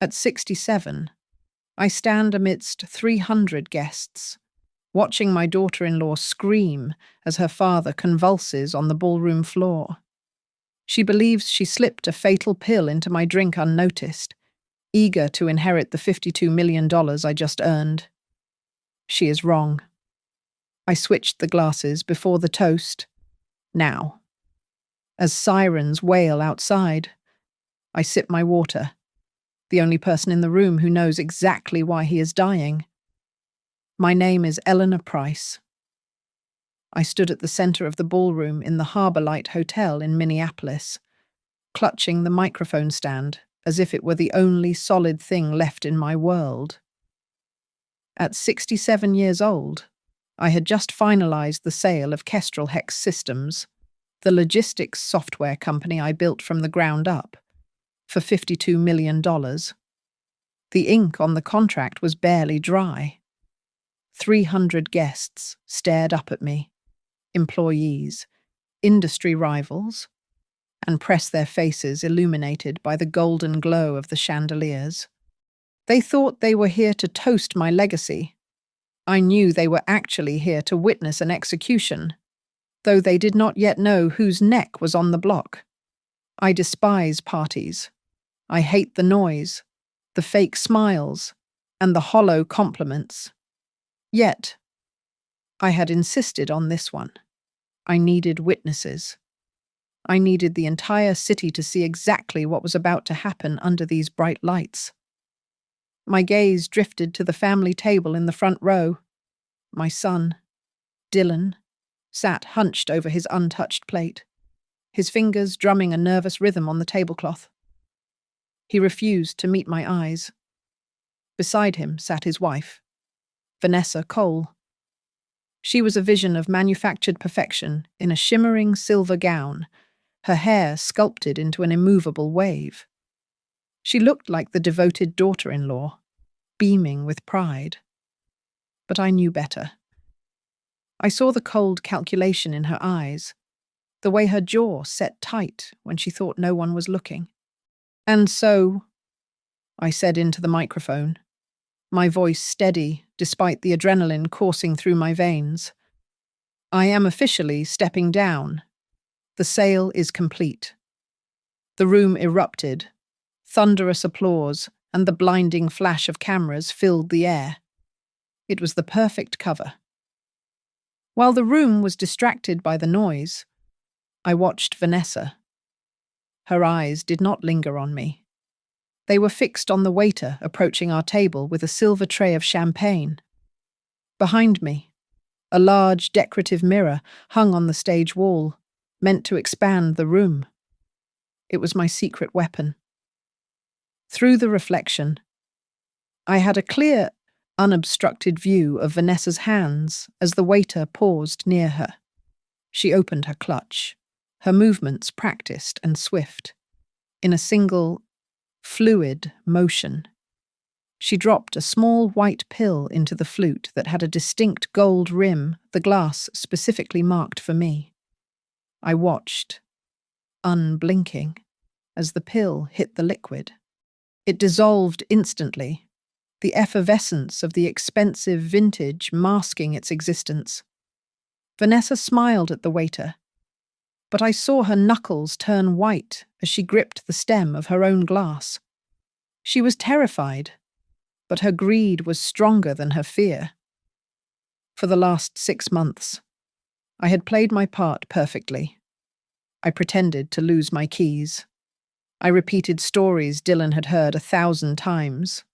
At 67, I stand amidst 300 guests, watching my daughter-in-law scream as her father convulses on the ballroom floor. She believes she slipped a fatal pill into my drink unnoticed, eager to inherit the $52 million I just earned. She is wrong. I switched the glasses before the toast. Now. As sirens wail outside, I sip my water, the only person in the room who knows exactly why he is dying. My name is Eleanor Price. I stood at the center of the ballroom in the Harbor Light Hotel in Minneapolis, clutching the microphone stand as if it were the only solid thing left in my world. At 67 years old, I had just finalized the sale of Kestrel Hex Systems, the logistics software company I built from the ground up, for $52 million. The ink on the contract was barely dry. 300 guests stared up at me, employees, industry rivals, and pressed their faces illuminated by the golden glow of the chandeliers. They thought they were here to toast my legacy. I knew they were actually here to witness an execution, though they did not yet know whose neck was on the block. I despise parties. I hate the noise, the fake smiles, and the hollow compliments. Yet, I had insisted on this one. I needed witnesses. I needed the entire city to see exactly what was about to happen under these bright lights. My gaze drifted to the family table in the front row. My son, Dylan, sat hunched over his untouched plate, his fingers drumming a nervous rhythm on the tablecloth. He refused to meet my eyes. Beside him sat his wife, Vanessa Cole. She was a vision of manufactured perfection in a shimmering silver gown, her hair sculpted into an immovable wave. She looked like the devoted daughter-in-law, beaming with pride. But I knew better. I saw the cold calculation in her eyes, the way her jaw set tight when she thought no one was looking. "And so," I said into the microphone, my voice steady despite the adrenaline coursing through my veins, "I am officially stepping down. The sale is complete." The room erupted. Thunderous applause and the blinding flash of cameras filled the air. It was the perfect cover. While the room was distracted by the noise, I watched Vanessa. Her eyes did not linger on me. They were fixed on the waiter approaching our table with a silver tray of champagne. Behind me, a large decorative mirror hung on the stage wall, meant to expand the room. It was my secret weapon. Through the reflection, I had a clear, unobstructed view of Vanessa's hands as the waiter paused near her. She opened her clutch, her movements practiced and swift. In a single, fluid motion, she dropped a small white pill into the flute that had a distinct gold rim, the glass specifically marked for me. I watched, unblinking, as the pill hit the liquid. It dissolved instantly, the effervescence of the expensive vintage masking its existence. Vanessa smiled at the waiter, but I saw her knuckles turn white as she gripped the stem of her own glass. She was terrified, but her greed was stronger than her fear. For the last 6 months, I had played my part perfectly. I pretended to lose my keys. I repeated stories Dylan had heard 1,000 times.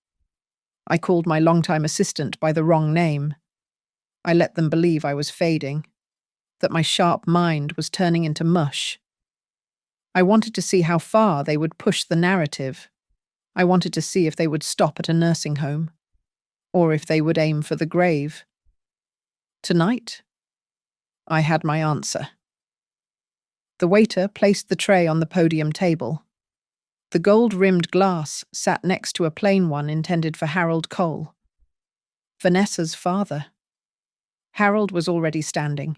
I called my longtime assistant by the wrong name. I let them believe I was fading, that my sharp mind was turning into mush. I wanted to see how far they would push the narrative. I wanted to see if they would stop at a nursing home, or if they would aim for the grave. Tonight, I had my answer. The waiter placed the tray on the podium table. The gold-rimmed glass sat next to a plain one intended for Harold Cole, Vanessa's father. Harold was already standing,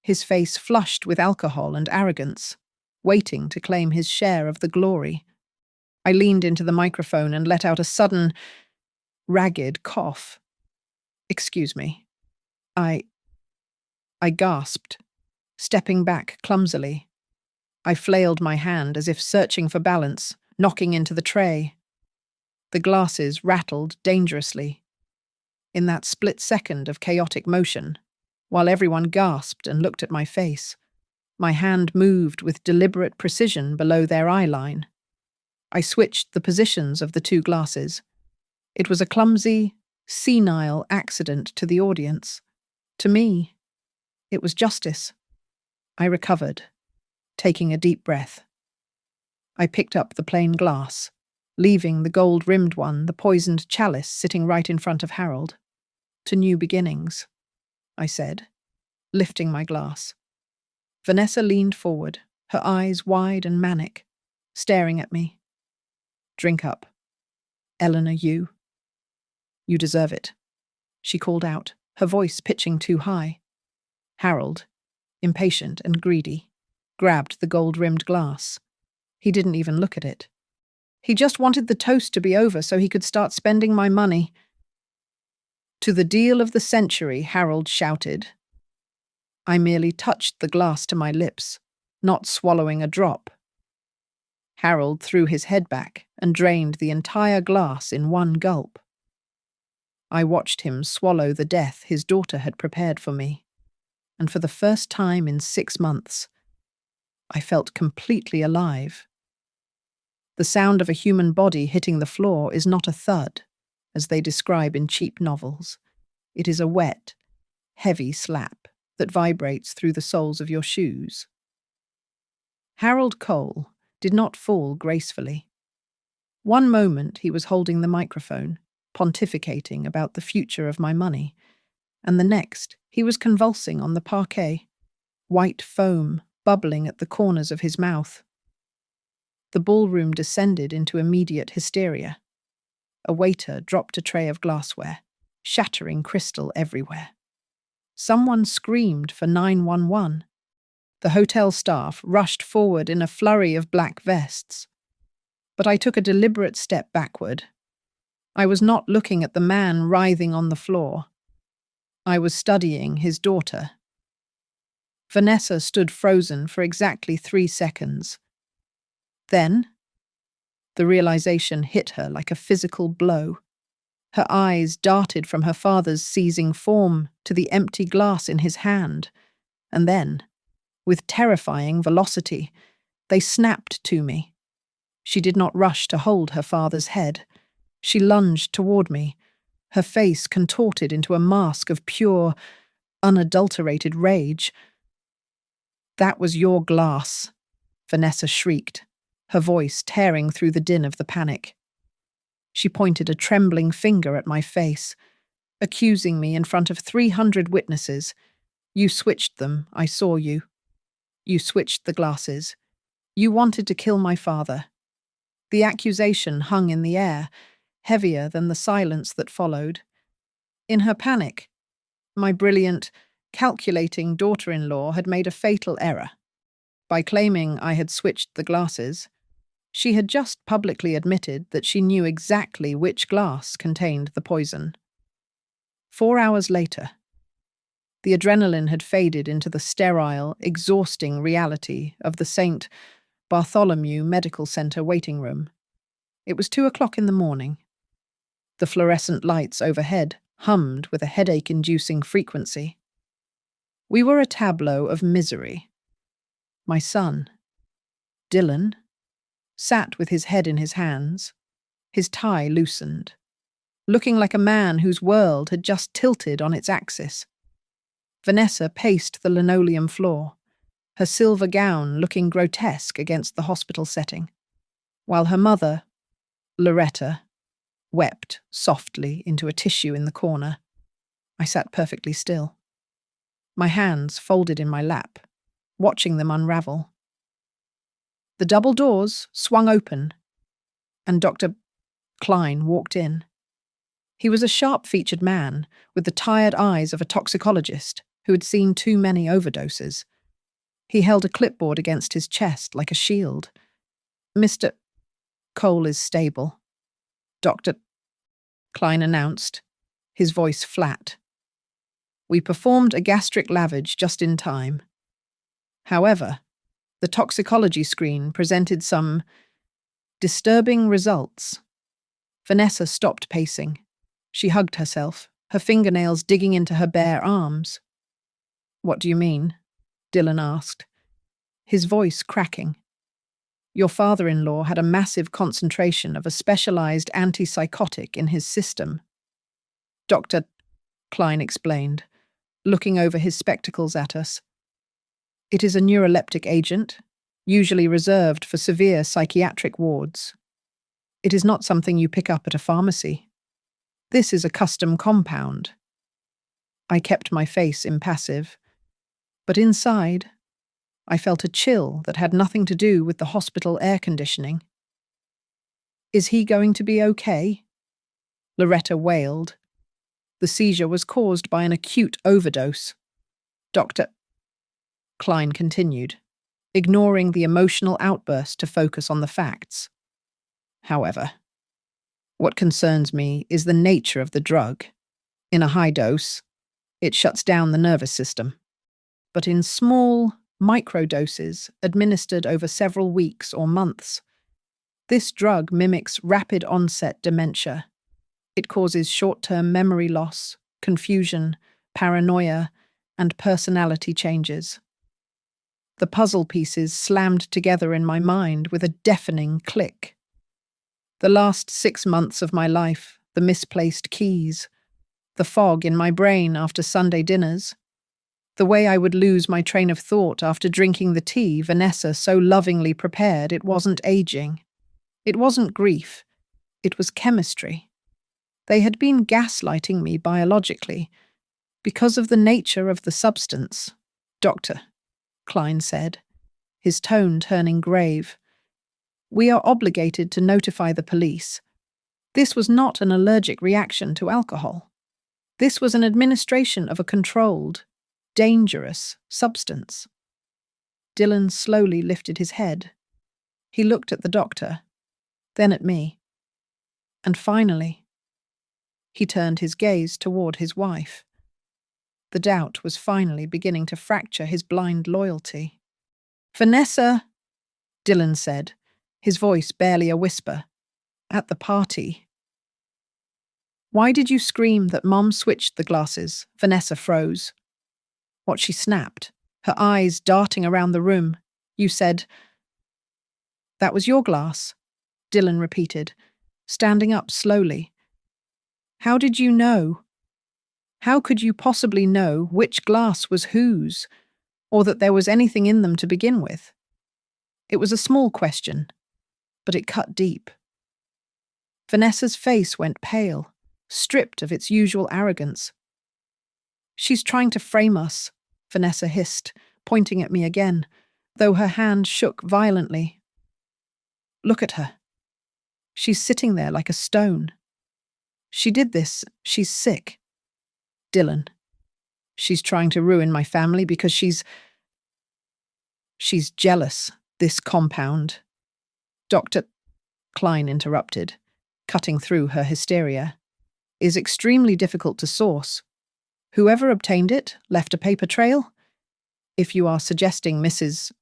his face flushed with alcohol and arrogance, waiting to claim his share of the glory. I leaned into the microphone and let out a sudden, ragged cough. "Excuse me." I gasped, stepping back clumsily. I flailed my hand as if searching for balance, knocking into the tray. The glasses rattled dangerously. In that split second of chaotic motion, while everyone gasped and looked at my face, my hand moved with deliberate precision below their eye line. I switched the positions of the two glasses. It was a clumsy, senile accident to the audience. To me, it was justice. I recovered, taking a deep breath. I picked up the plain glass, leaving the gold-rimmed one, the poisoned chalice, sitting right in front of Harold. "To new beginnings," I said, lifting my glass. Vanessa leaned forward, her eyes wide and manic, staring at me. "Drink up. Eleanor, you deserve it," she called out, her voice pitching too high. Harold, impatient and greedy, grabbed the gold-rimmed glass. He didn't even look at it. He just wanted the toast to be over so he could start spending my money. "To the deal of the century," Harold shouted. I merely touched the glass to my lips, not swallowing a drop. Harold threw his head back and drained the entire glass in one gulp. I watched him swallow the death his daughter had prepared for me, and for the first time in 6 months, I felt completely alive. The sound of a human body hitting the floor is not a thud, as they describe in cheap novels. It is a wet, heavy slap that vibrates through the soles of your shoes. Harold Cole did not fall gracefully. One moment he was holding the microphone, pontificating about the future of my money, and the next he was convulsing on the parquet, white foam bubbling at the corners of his mouth. The ballroom descended into immediate hysteria. A waiter dropped a tray of glassware, shattering crystal everywhere. Someone screamed for 911. The hotel staff rushed forward in a flurry of black vests. But I took a deliberate step backward. I was not looking at the man writhing on the floor. I was studying his daughter. Vanessa stood frozen for exactly 3 seconds. Then, the realization hit her like a physical blow. Her eyes darted from her father's seizing form to the empty glass in his hand, and then, with terrifying velocity, they snapped to me. She did not rush to hold her father's head. She lunged toward me, her face contorted into a mask of pure, unadulterated rage. "That was your glass," Vanessa shrieked, her voice tearing through the din of the panic. She pointed a trembling finger at my face, accusing me in front of 300 witnesses. "You switched them, I saw you. You switched the glasses. You wanted to kill my father." The accusation hung in the air, heavier than the silence that followed. In her panic, my brilliant, calculating daughter-in-law had made a fatal error. By claiming I had switched the glasses, she had just publicly admitted that she knew exactly which glass contained the poison. 4 hours later, the adrenaline had faded into the sterile, exhausting reality of the St. Bartholomew Medical Center waiting room. It was 2 o'clock in the morning. The fluorescent lights overhead hummed with a headache-inducing frequency. We were a tableau of misery. My son, Dylan, sat with his head in his hands, his tie loosened, looking like a man whose world had just tilted on its axis. Vanessa paced the linoleum floor, her silver gown looking grotesque against the hospital setting, while her mother, Loretta, wept softly into a tissue in the corner. I sat perfectly still, my hands folded in my lap, watching them unravel. The double doors swung open, and Dr. Klein walked in. He was a sharp-featured man with the tired eyes of a toxicologist who had seen too many overdoses. He held a clipboard against his chest like a shield. "Mr. Cole is stable, Dr. Klein announced, his voice flat. We performed a gastric lavage just in time. However, the toxicology screen presented some disturbing results. Vanessa stopped pacing. She hugged herself, her fingernails digging into her bare arms. What do you mean? Dylan asked, his voice cracking. Your father-in-law had a massive concentration of a specialized antipsychotic in his system. Dr. Klein explained, looking over his spectacles at us. It is a neuroleptic agent, usually reserved for severe psychiatric wards. It is not something you pick up at a pharmacy. This is a custom compound. I kept my face impassive, but inside, I felt a chill that had nothing to do with the hospital air conditioning. Is he going to be okay? Loretta wailed. The seizure was caused by an acute overdose. Dr. Klein continued, ignoring the emotional outburst to focus on the facts. However, what concerns me is the nature of the drug. In a high dose, it shuts down the nervous system. But in small, microdoses administered over several weeks or months, this drug mimics rapid-onset dementia. It causes short-term memory loss, confusion, paranoia, and personality changes. The puzzle pieces slammed together in my mind with a deafening click. The last 6 months of my life, the misplaced keys, the fog in my brain after Sunday dinners, the way I would lose my train of thought after drinking the tea Vanessa so lovingly prepared it wasn't aging. It wasn't grief. It was chemistry. They had been gaslighting me biologically because of the nature of the substance, Dr. Klein said, his tone turning grave. We are obligated to notify the police. This was not an allergic reaction to alcohol. This was an administration of a controlled, dangerous substance. Dylan slowly lifted his head. He looked at the doctor, then at me. And finally, he turned his gaze toward his wife. The doubt was finally beginning to fracture his blind loyalty. Vanessa, Dylan said, his voice barely a whisper, at the party. Why did you scream that Mom switched the glasses? Vanessa froze. What she snapped, her eyes darting around the room. You said, that was your glass, Dylan repeated, standing up slowly. How did you know? How could you possibly know which glass was whose, or that there was anything in them to begin with? It was a small question, but it cut deep. Vanessa's face went pale, stripped of its usual arrogance. She's trying to frame us, Vanessa hissed, pointing at me again, though her hand shook violently. Look at her. She's sitting there like a stone. She did this. She's sick. Dylan. She's trying to ruin my family because she's jealous, this compound. Dr. Klein interrupted, cutting through her hysteria. Is extremely difficult to source. Whoever obtained it left a paper trail? If you are suggesting Mrs.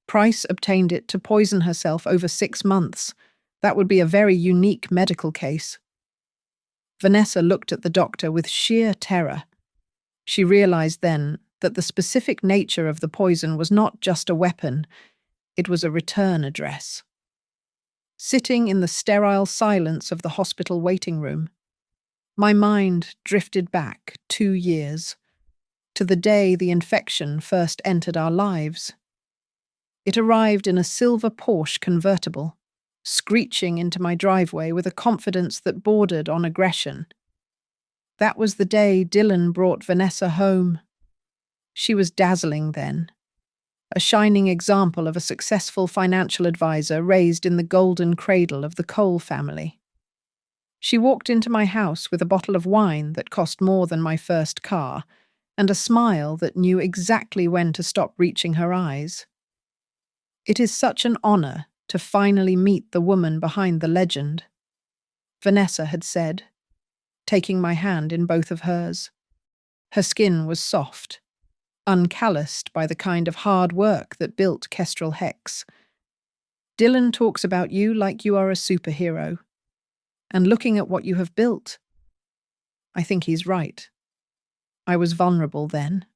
Price obtained it to poison herself over 6 months, that would be a very unique medical case. Vanessa looked at the doctor with sheer terror. She realized then that the specific nature of the poison was not just a weapon, it was a return address. Sitting in the sterile silence of the hospital waiting room, my mind drifted back 2 years, to the day the infection first entered our lives. It arrived in a silver Porsche convertible, screeching into my driveway with a confidence that bordered on aggression. That was the day Dylan brought Vanessa home. She was dazzling then, a shining example of a successful financial advisor raised in the golden cradle of the Cole family. She walked into my house with a bottle of wine that cost more than my first car, and a smile that knew exactly when to stop reaching her eyes. It is such an honor to finally meet the woman behind the legend. Vanessa had said, taking my hand in both of hers. Her skin was soft, uncalloused by the kind of hard work that built Kestrel Hex. Dylan talks about you like you are a superhero. And looking at what you have built, I think he's right. I was vulnerable then.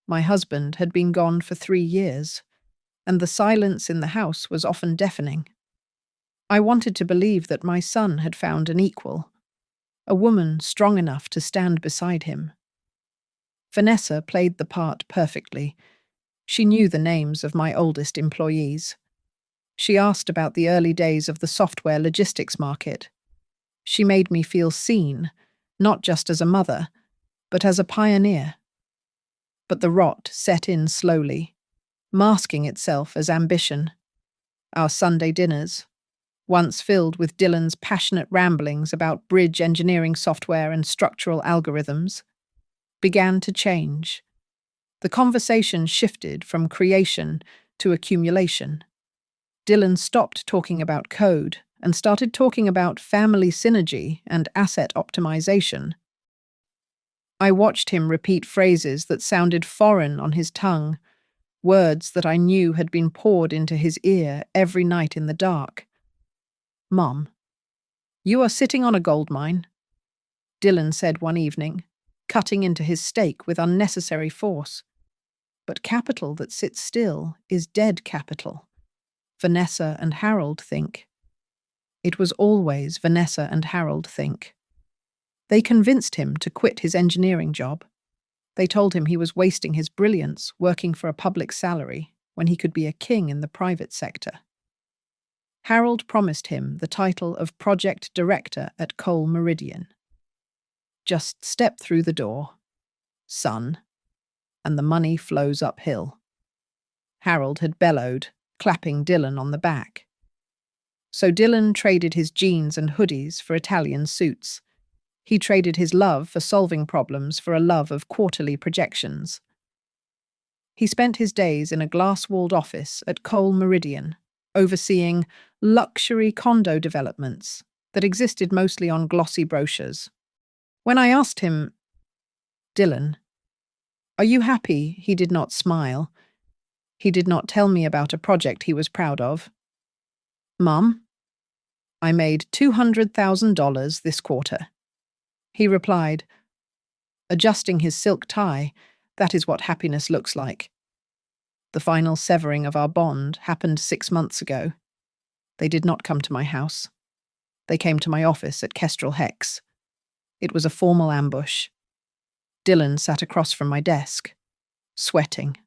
My husband had been gone for 3 years, and the silence in the house was often deafening. I wanted to believe that my son had found an equal, a woman strong enough to stand beside him. Vanessa played the part perfectly. She knew the names of my oldest employees. She asked about the early days of the software logistics market. She made me feel seen, not just as a mother, but as a pioneer. But the rot set in slowly, masking itself as ambition. Our Sunday dinners, once filled with Dylan's passionate ramblings about bridge engineering software and structural algorithms, began to change. The conversation shifted from creation to accumulation. Dylan stopped talking about code and started talking about family synergy and asset optimization. I watched him repeat phrases that sounded foreign on his tongue, words that I knew had been poured into his ear every night in the dark. "Mom, you are sitting on a gold mine," Dylan said one evening, cutting into his steak with unnecessary force. "But capital that sits still is dead capital. Vanessa and Harold think." It was always Vanessa and Harold think. They convinced him to quit his engineering job. They told him he was wasting his brilliance working for a public salary when he could be a king in the private sector. Harold promised him the title of project director at Coal Meridian. "Just step through the door, son, and the money flows uphill." Harold had bellowed, clapping Dylan on the back. So Dylan traded his jeans and hoodies for Italian suits. He traded his love for solving problems for a love of quarterly projections. He spent his days in a glass-walled office at Coal Meridian, overseeing luxury condo developments that existed mostly on glossy brochures. When I asked him, "Dylan, are you happy?" he did not smile. He did not tell me about a project he was proud of. "Mum, I made $200,000 this quarter," he replied, adjusting his silk tie. "That is what happiness looks like." The final severing of our bond happened 6 months ago. They did not come to my house. They came to my office at Kestrel Hex. It was a formal ambush. Dylan sat across from my desk, sweating,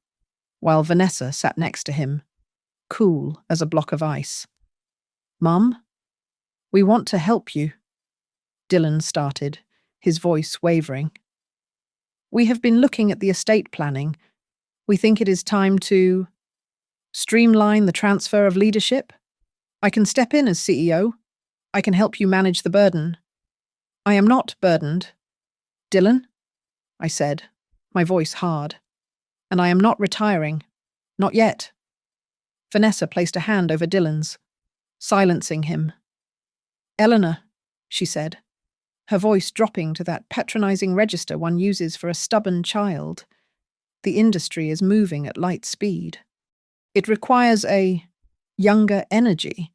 while Vanessa sat next to him, cool as a block of ice. "Mum, we want to help you," Dylan started, his voice wavering. "We have been looking at the estate planning. We think it is time to streamline the transfer of leadership. I can step in as CEO. I can help you manage the burden." "I am not burdened, Dylan," I said, my voice hard. "And I am not retiring. Not yet." Vanessa placed a hand over Dylan's, silencing him. "Eleanor," she said, her voice dropping to that patronizing register one uses for a stubborn child. "The industry is moving at light speed. It requires a younger energy.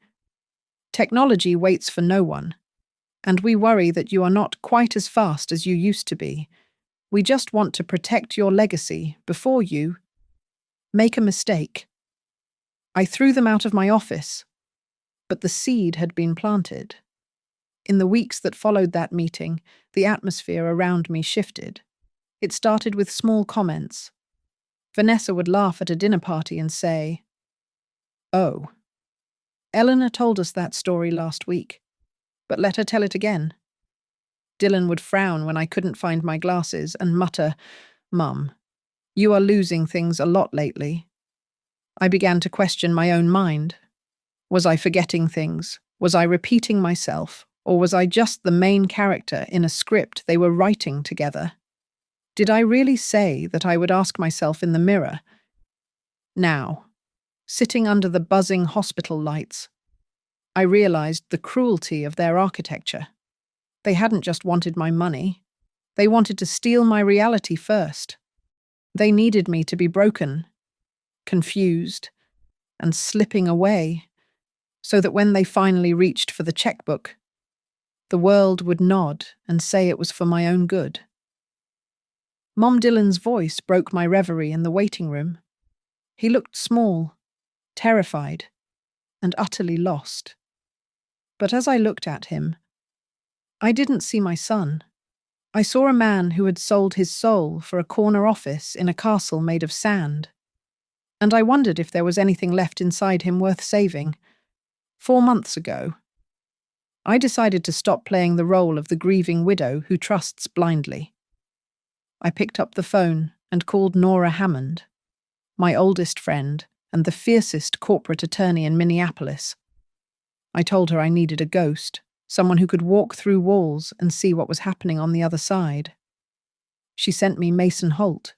Technology waits for no one, and we worry that you are not quite as fast as you used to be. We just want to protect your legacy before you make a mistake." I threw them out of my office, but the seed had been planted. In the weeks that followed that meeting, the atmosphere around me shifted. It started with small comments. Vanessa would laugh at a dinner party and say, "Oh, Eleanor told us that story last week, but let her tell it again." Dylan would frown when I couldn't find my glasses and mutter, "Mum, you are losing things a lot lately." I began to question my own mind. Was I forgetting things? Was I repeating myself? Or was I just the main character in a script they were writing together? Did I really say that I would ask myself in the mirror, "Now, sitting under the buzzing hospital lights. I realized the cruelty of their architecture. They hadn't just wanted my money. They wanted to steal my reality first. They needed me to be broken, confused, and slipping away, so that when they finally reached for the checkbook, the world would nod and say it was for my own good. Mom Dillon's voice broke my reverie in the waiting room. He looked small, terrified, and utterly lost. But as I looked at him, I didn't see my son. I saw a man who had sold his soul for a corner office in a castle made of sand. And I wondered if there was anything left inside him worth saving. 4 months ago, I decided to stop playing the role of the grieving widow who trusts blindly. I picked up the phone and called Nora Hammond, my oldest friend and the fiercest corporate attorney in Minneapolis. I told her I needed a ghost, someone who could walk through walls and see what was happening on the other side. She sent me Mason Holt.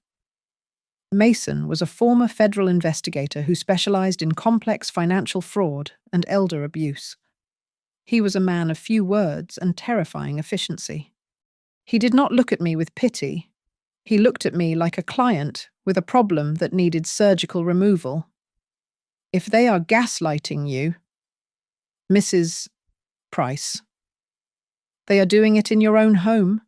Mason was a former federal investigator who specialized in complex financial fraud and elder abuse. He was a man of few words and terrifying efficiency. He did not look at me with pity. He looked at me like a client with a problem that needed surgical removal. If they are gaslighting you, Mrs. Price, they are doing it in your own home,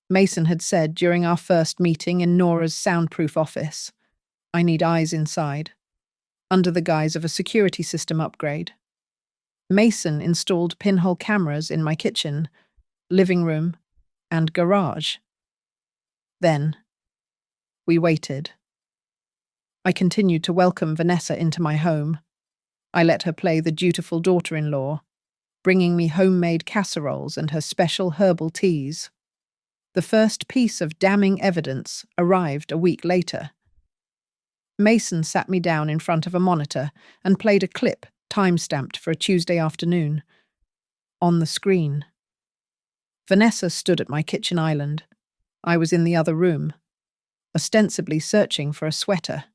Mason had said during our first meeting in Nora's soundproof office. I need eyes inside, under the guise of a security system upgrade. Mason installed pinhole cameras in my kitchen, living room, and garage. Then, we waited. I continued to welcome Vanessa into my home. I let her play the dutiful daughter-in-law, bringing me homemade casseroles and her special herbal teas. The first piece of damning evidence arrived a week later. Mason sat me down in front of a monitor and played a clip time-stamped for a Tuesday afternoon. On the screen, Vanessa stood at my kitchen island. I was in the other room, ostensibly searching for a sweater.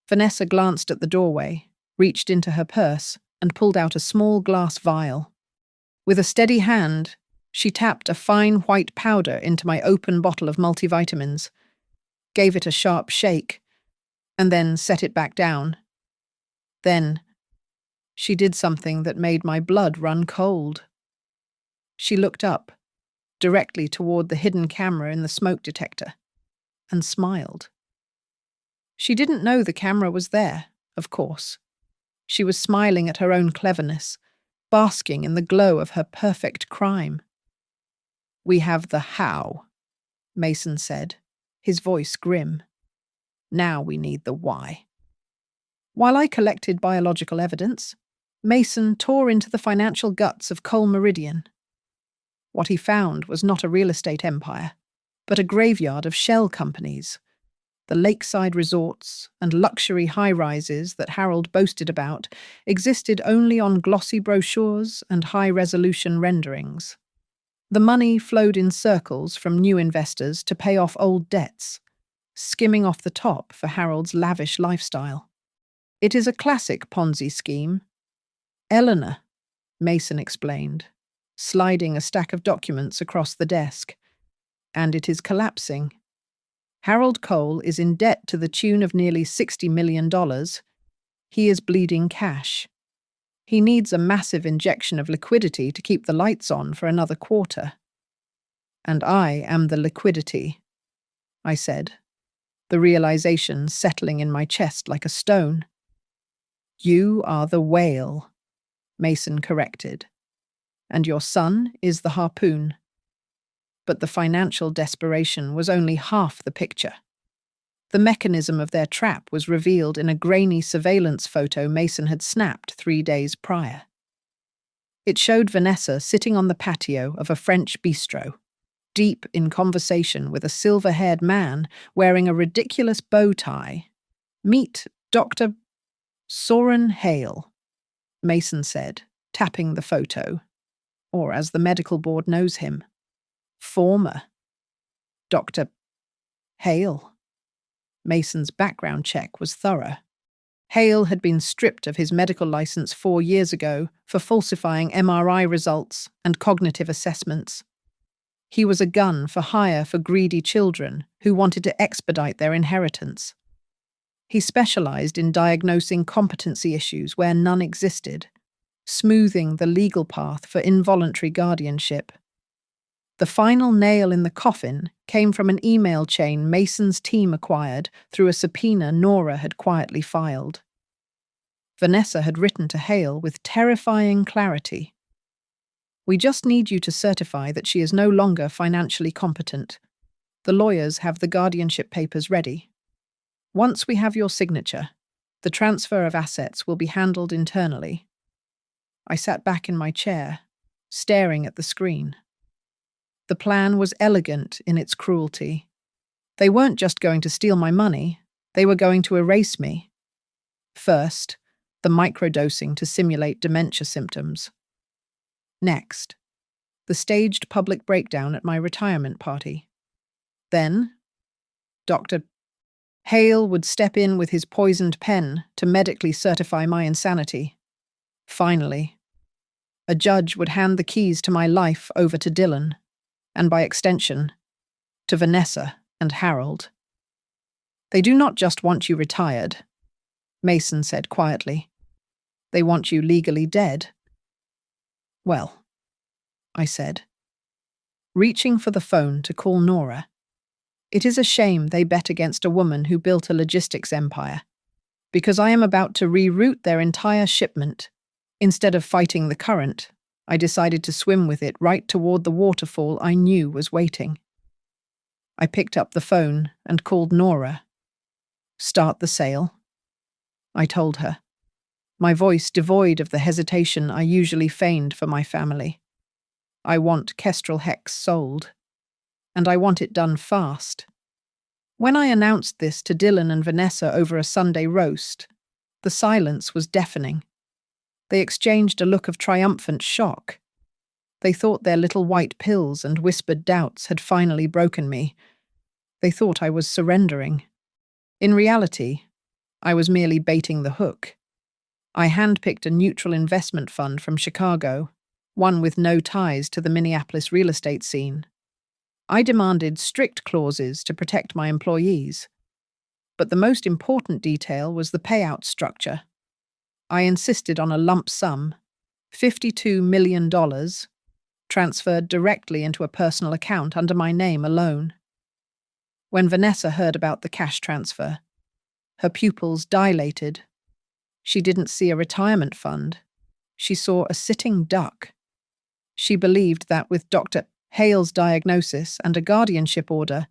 Vanessa glanced at the doorway, reached into her purse, and pulled out a small glass vial. With a steady hand, she tapped a fine white powder into my open bottle of multivitamins, gave it a sharp shake, and then set it back down. Then, she did something that made my blood run cold. She looked up, directly toward the hidden camera in the smoke detector, and smiled. She didn't know the camera was there, of course. She was smiling at her own cleverness, basking in the glow of her perfect crime. "We have the how," Mason said, his voice grim. "Now we need the why." While I collected biological evidence, Mason tore into the financial guts of Cole Meridian. What he found was not a real estate empire, but a graveyard of shell companies. The lakeside resorts and luxury high-rises that Harold boasted about existed only on glossy brochures and high-resolution renderings. The money flowed in circles from new investors to pay off old debts, skimming off the top for Harold's lavish lifestyle. "It is a classic Ponzi scheme. Eleanor," Mason explained, sliding a stack of documents across the desk. "And it is collapsing. Harold Cole is in debt to the tune of nearly $60 million. He is bleeding cash. He needs a massive injection of liquidity to keep the lights on for another quarter. And I am the liquidity," I said, the realization settling in my chest like a stone. "You are the whale," Mason corrected, "and your son is the harpoon." But the financial desperation was only half the picture. The mechanism of their trap was revealed in a grainy surveillance photo Mason had snapped 3 days prior. It showed Vanessa sitting on the patio of a French bistro, deep in conversation with a silver-haired man wearing a ridiculous bow tie. "Meet Dr. Soren Hale," Mason said, tapping the photo, or as the medical board knows him, former Dr. Hale. Mason's background check was thorough. Hale had been stripped of his medical license 4 years ago for falsifying MRI results and cognitive assessments. He was a gun for hire for greedy children who wanted to expedite their inheritance. He specialized in diagnosing competency issues where none existed, smoothing the legal path for involuntary guardianship. The final nail in the coffin came from an email chain Mason's team acquired through a subpoena Nora had quietly filed. Vanessa had written to Hale with terrifying clarity. "We just need you to certify that she is no longer financially competent. The lawyers have the guardianship papers ready. Once we have your signature, the transfer of assets will be handled internally." I sat back in my chair, staring at the screen. The plan was elegant in its cruelty. They weren't just going to steal my money, they were going to erase me. First, the microdosing to simulate dementia symptoms. Next, the staged public breakdown at my retirement party. Then, Dr. Hale would step in with his poisoned pen to medically certify my insanity. Finally, a judge would hand the keys to my life over to Dylan, and by extension, to Vanessa and Harold. "They do not just want you retired," Mason said quietly. "They want you legally dead." "Well," I said, reaching for the phone to call Nora. "It is a shame they bet against a woman who built a logistics empire, because I am about to reroute their entire shipment. Instead of fighting the current, I decided to swim with it right toward the waterfall I knew was waiting." I picked up the phone and called Nora. "Start the sale," I told her, my voice devoid of the hesitation I usually feigned for my family. "I want Kestrel Hex sold, and I want it done fast." When I announced this to Dylan and Vanessa over a Sunday roast, the silence was deafening. They exchanged a look of triumphant shock. They thought their little white pills and whispered doubts had finally broken me. They thought I was surrendering. In reality, I was merely baiting the hook. I handpicked a neutral investment fund from Chicago, one with no ties to the Minneapolis real estate scene. I demanded strict clauses to protect my employees. But the most important detail was the payout structure. I insisted on a lump sum, $52 million, transferred directly into a personal account under my name alone. When Vanessa heard about the cash transfer, her pupils dilated. She didn't see a retirement fund. She saw a sitting duck. She believed that with Dr. Hale's diagnosis and a guardianship order,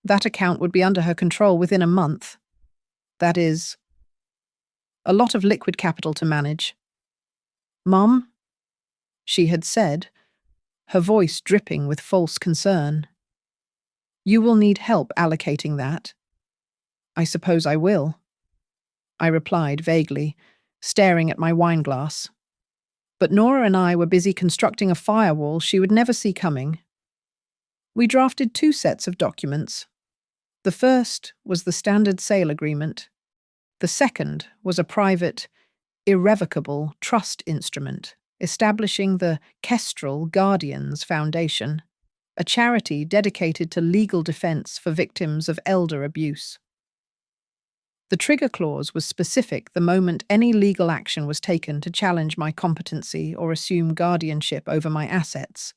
that account would be under her control within a month. That is, a lot of liquid capital to manage. "Mom," she had said, her voice dripping with false concern, "you will need help allocating that." "I suppose I will," I replied vaguely, staring at my wineglass. But Nora and I were busy constructing a firewall she would never see coming. We drafted 2 sets of documents. The first was the standard sale agreement. The second was a private, irrevocable trust instrument establishing the Kestrel Guardians Foundation, a charity dedicated to legal defense for victims of elder abuse. The trigger clause was specific the moment any legal action was taken to challenge my competency or assume guardianship over my assets.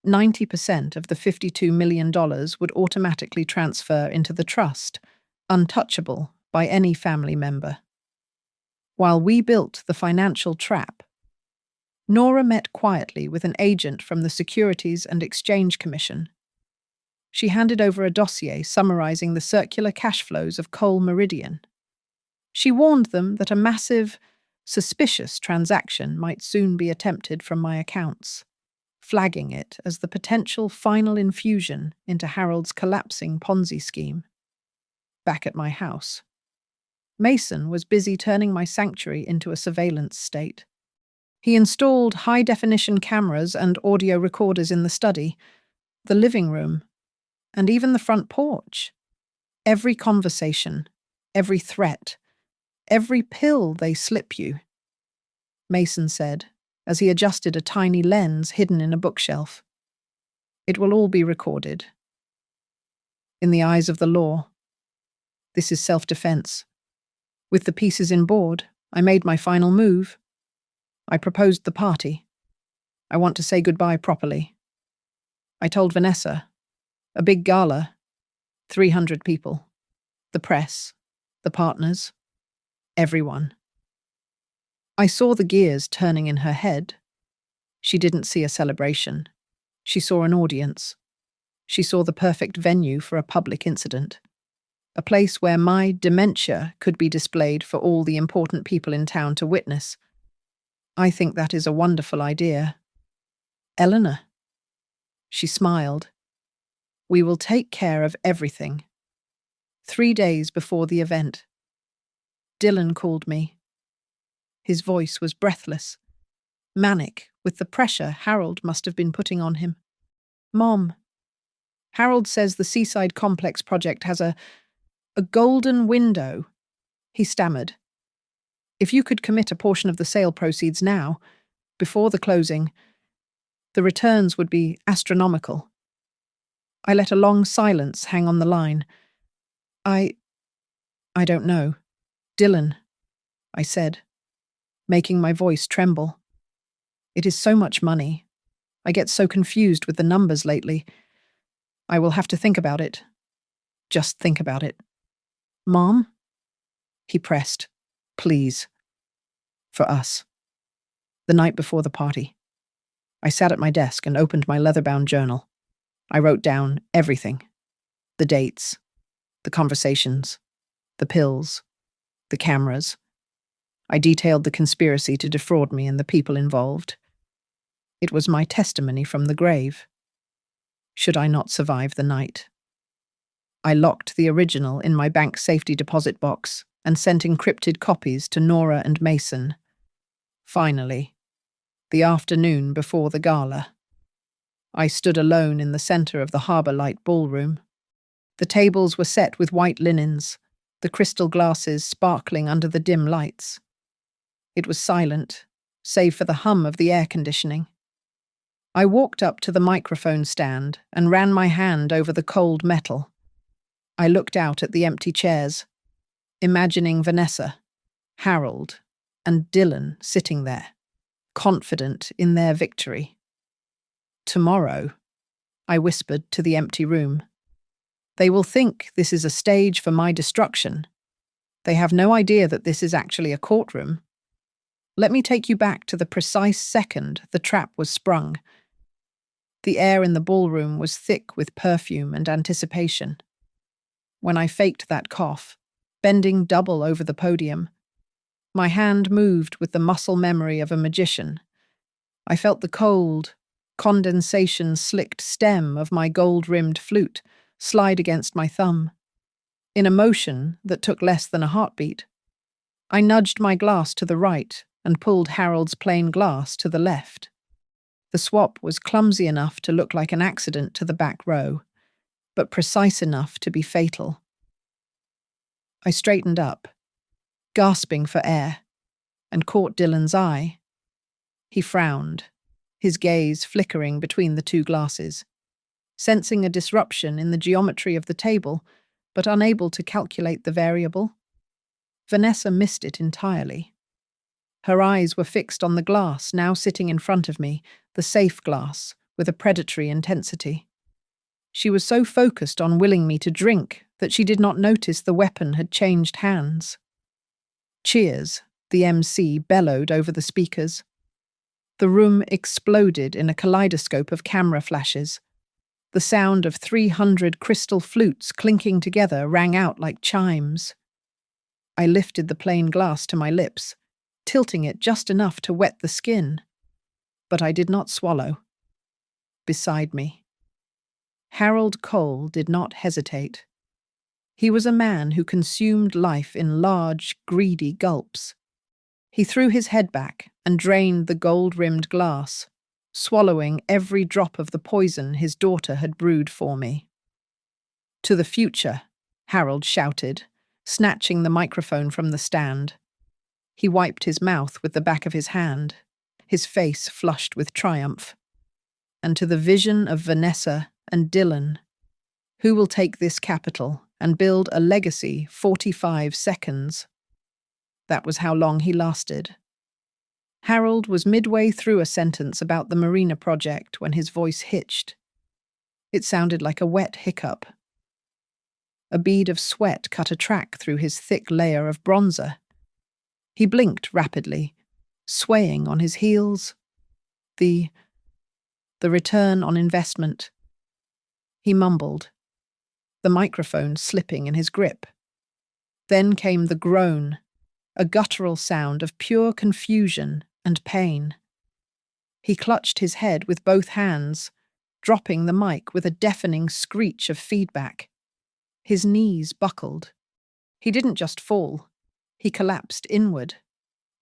90% of the $52 million would automatically transfer into the trust, untouchable by any family member. While we built the financial trap, Nora met quietly with an agent from the Securities and Exchange Commission. She handed over a dossier summarizing the circular cash flows of Coal Meridian. She warned them that a massive, suspicious transaction might soon be attempted from my accounts, flagging it as the potential final infusion into Harold's collapsing Ponzi scheme. Back at my house, Mason was busy turning my sanctuary into a surveillance state. He installed high-definition cameras and audio recorders in the study, the living room, and even the front porch. Every conversation, every threat, Every pill they slip you, Mason said, as he adjusted a tiny lens hidden in a bookshelf. It will all be recorded. In the eyes of the law, this is self-defense. With the pieces in board, I made my final move. I proposed the party. I want to say goodbye properly. I told Vanessa. A big gala. 300 people. The press. The partners. Everyone. I saw the gears turning in her head. She didn't see a celebration. She saw an audience. She saw the perfect venue for a public incident. A place where my dementia could be displayed for all the important people in town to witness. I think that is a wonderful idea. Eleanor. She smiled. We will take care of everything. 3 days before the event. Dylan called me. His voice was breathless, manic with the pressure Harold must have been putting on him. Mom, Harold says the Seaside Complex project has a golden window, he stammered. If you could commit a portion of the sale proceeds now, before the closing, the returns would be astronomical. I let a long silence hang on the line. I don't know. Dylan, I said, making my voice tremble. It is so much money. I get so confused with the numbers lately. I will have to think about it. Just think about it. Mom? He pressed. Please. For us. The night before the party. I sat at my desk and opened my leather-bound journal. I wrote down everything. The dates. The conversations. The pills. The cameras. I detailed the conspiracy to defraud me and the people involved. It was my testimony from the grave. Should I not survive the night? I locked the original in my bank safety deposit box and sent encrypted copies to Nora and Mason. Finally, the afternoon before the gala, I stood alone in the centre of the Harbour Light ballroom. The tables were set with white linens, the crystal glasses sparkling under the dim lights. It was silent, save for the hum of the air conditioning. I walked up to the microphone stand and ran my hand over the cold metal. I looked out at the empty chairs, imagining Vanessa, Harold, and Dylan sitting there, confident in their victory. Tomorrow, I whispered to the empty room, they will think this is a stage for my destruction. They have no idea that this is actually a courtroom. Let me take you back to the precise second the trap was sprung. The air in the ballroom was thick with perfume and anticipation. When I faked that cough, bending double over the podium, my hand moved with the muscle memory of a magician. I felt the cold, condensation-slicked stem of my gold-rimmed flute slide against my thumb. In a motion that took less than a heartbeat, I nudged my glass to the right and pulled Harold's plain glass to the left. The swap was clumsy enough to look like an accident to the back row, but precise enough to be fatal. I straightened up, gasping for air, and caught Dylan's eye. He frowned, his gaze flickering between the two glasses, sensing a disruption in the geometry of the table, but unable to calculate the variable. Vanessa missed it entirely. Her eyes were fixed on the glass now sitting in front of me, the safe glass, with a predatory intensity. She was so focused on willing me to drink that she did not notice the weapon had changed hands. Cheers, the MC bellowed over the speakers. The room exploded in a kaleidoscope of camera flashes. The sound of 300 crystal flutes clinking together rang out like chimes. I lifted the plain glass to my lips, tilting it just enough to wet the skin. But I did not swallow. Beside me, Harold Cole did not hesitate. He was a man who consumed life in large, greedy gulps. He threw his head back and drained the gold-rimmed glass, swallowing every drop of the poison his daughter had brewed for me. To the future, Harold shouted, snatching the microphone from the stand. He wiped his mouth with the back of his hand, his face flushed with triumph. And to the vision of Vanessa and Dylan, who will take this capital and build a legacy 45 seconds? That was how long he lasted. Harold was midway through a sentence about the Marina project when his voice hitched. It sounded like a wet hiccup. A bead of sweat cut a track through his thick layer of bronzer. He blinked rapidly, swaying on his heels. The return on investment. He mumbled, the microphone slipping in his grip. Then came the groan, a guttural sound of pure confusion and pain. He clutched his head with both hands, dropping the mic with a deafening screech of feedback. His knees buckled. He didn't just fall. He collapsed inward,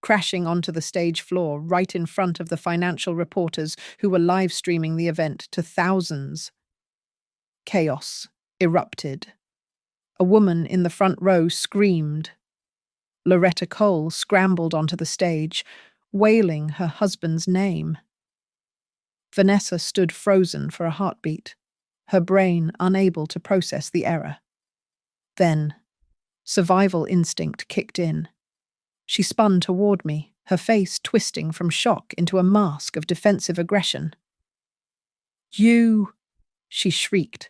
crashing onto the stage floor right in front of the financial reporters who were live-streaming the event to thousands. Chaos erupted. A woman in the front row screamed. Loretta Cole scrambled onto the stage, wailing her husband's name. Vanessa stood frozen for a heartbeat, her brain unable to process the error. Then, survival instinct kicked in. She spun toward me, her face twisting from shock into a mask of defensive aggression. "You," she shrieked,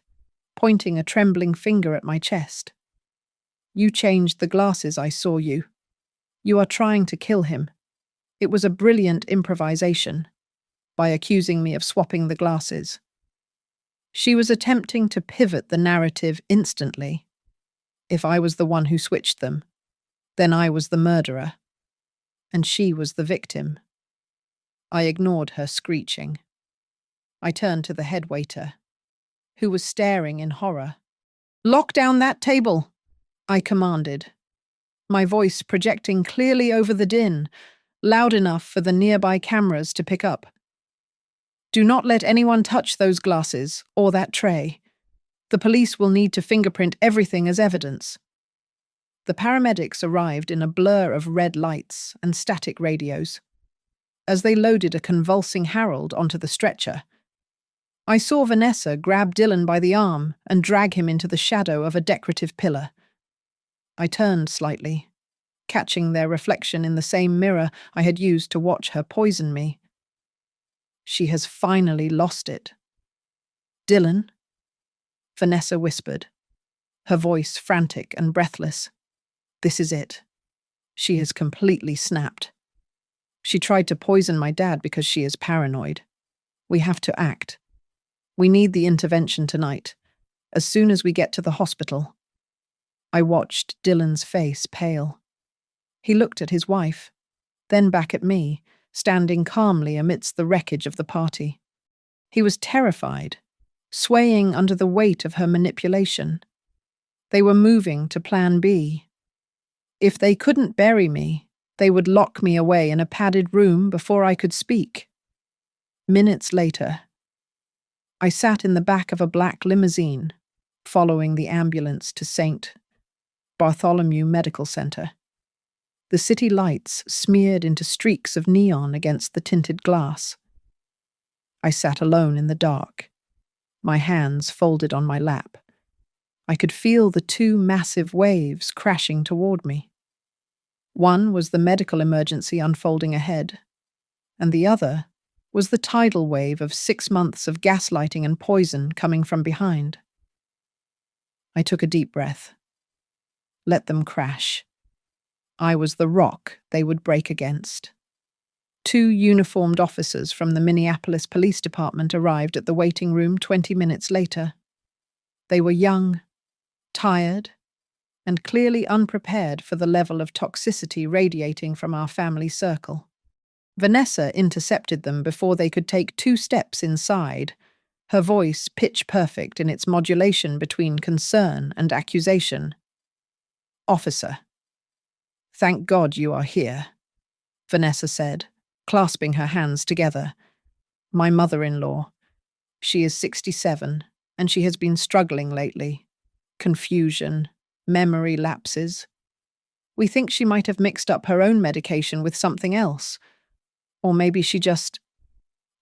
pointing a trembling finger at my chest. "You changed the glasses I saw you. You are trying to kill him. It was a brilliant improvisation, by accusing me of swapping the glasses." She was attempting to pivot the narrative instantly. If I was the one who switched them, then I was the murderer, and she was the victim. I ignored her screeching. I turned to the head waiter, who was staring in horror. "Lock down that table," I commanded, my voice projecting clearly over the din, loud enough for the nearby cameras to pick up. "Do not let anyone touch those glasses or that tray. The police will need to fingerprint everything as evidence." The paramedics arrived in a blur of red lights and static radios. As they loaded a convulsing Harold onto the stretcher, I saw Vanessa grab Dylan by the arm and drag him into the shadow of a decorative pillar. I turned slightly, catching their reflection in the same mirror I had used to watch her poison me. "She has finally lost it." "Dylan?" Vanessa whispered, her voice frantic and breathless. "This is it. She has completely snapped. She tried to poison my dad because she is paranoid. We have to act. We need the intervention tonight, as soon as we get to the hospital." I watched Dylan's face pale. He looked at his wife, then back at me, standing calmly amidst the wreckage of the party. He was terrified, swaying under the weight of her manipulation. They were moving to Plan B. If they couldn't bury me, they would lock me away in a padded room before I could speak. Minutes later, I sat in the back of a black limousine, following the ambulance to St. Bartholomew Medical Center. The city lights smeared into streaks of neon against the tinted glass. I sat alone in the dark, my hands folded on my lap. I could feel the two massive waves crashing toward me. One was the medical emergency unfolding ahead, and the other was the tidal wave of 6 months of gaslighting and poison coming from behind. I took a deep breath. Let them crash. I was the rock they would break against. 2 uniformed officers from the Minneapolis Police Department arrived at the waiting room 20 minutes later. They were young, tired, and clearly unprepared for the level of toxicity radiating from our family circle. Vanessa intercepted them before they could take 2 steps inside, her voice pitch-perfect in its modulation between concern and accusation. "Officer, thank God you are here," Vanessa said, clasping her hands together. "My mother-in-law. She is 67, and she has been struggling lately. Confusion, Memory lapses. We think she might have mixed up her own medication with something else. Or maybe she just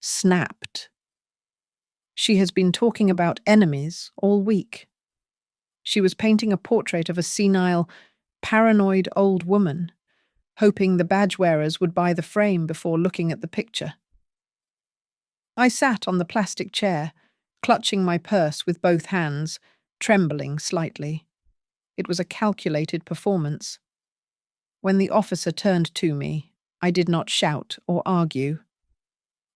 snapped. She has been talking about enemies all week. She was painting a portrait of a senile, paranoid old woman, hoping the badge wearers would buy the frame before looking at the picture. I sat on the plastic chair, clutching my purse with both hands, trembling slightly. It was a calculated performance. When the officer turned to me, I did not shout or argue.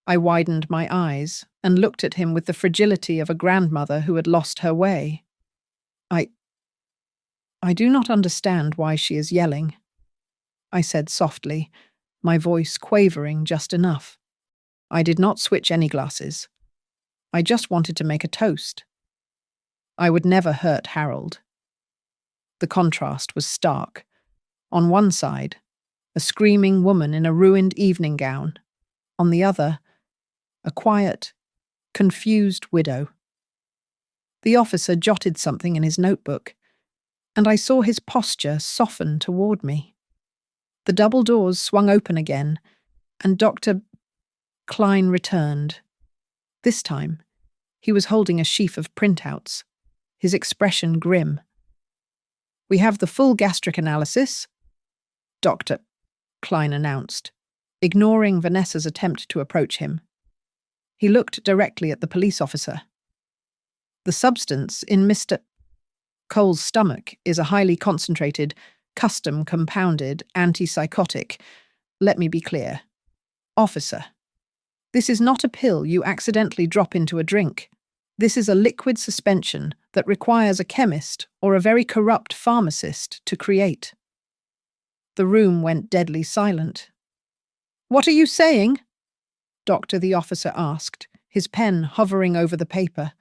I widened my eyes and looked at him with the fragility of a grandmother who had lost her way. I do not understand why she is yelling, I said softly, my voice quavering just enough. I did not switch any glasses. I just wanted to make a toast. I would never hurt Harold. The contrast was stark. On one side, a screaming woman in a ruined evening gown. On the other, a quiet, confused widow. The officer jotted something in his notebook, and I saw his posture soften toward me. The double doors swung open again, and Dr. Klein returned. This time, he was holding a sheaf of printouts, his expression grim. "We have the full gastric analysis," Dr. Klein announced, ignoring Vanessa's attempt to approach him. He looked directly at the police officer. "The substance in Mr. Cole's stomach is a highly concentrated, custom-compounded antipsychotic. Let me be clear. Officer, this is not a pill you accidentally drop into a drink. This is a liquid suspension that requires a chemist or a very corrupt pharmacist to create." The room went deadly silent. "What are you saying?" The officer asked, his pen hovering over the paper.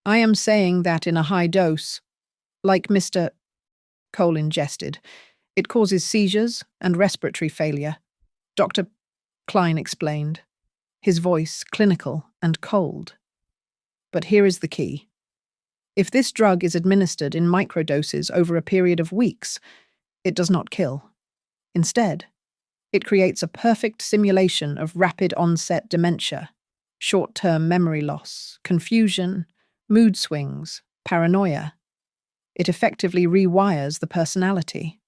"I am saying that in a high dose, like Mr. Cole ingested, it causes seizures and respiratory failure," Dr. Klein explained, his voice clinical and cold. "But here is the key. If this drug is administered in microdoses over a period of weeks, it does not kill. Instead, it creates a perfect simulation of rapid-onset dementia, short-term memory loss, confusion, mood swings, paranoia. It effectively rewires the personality."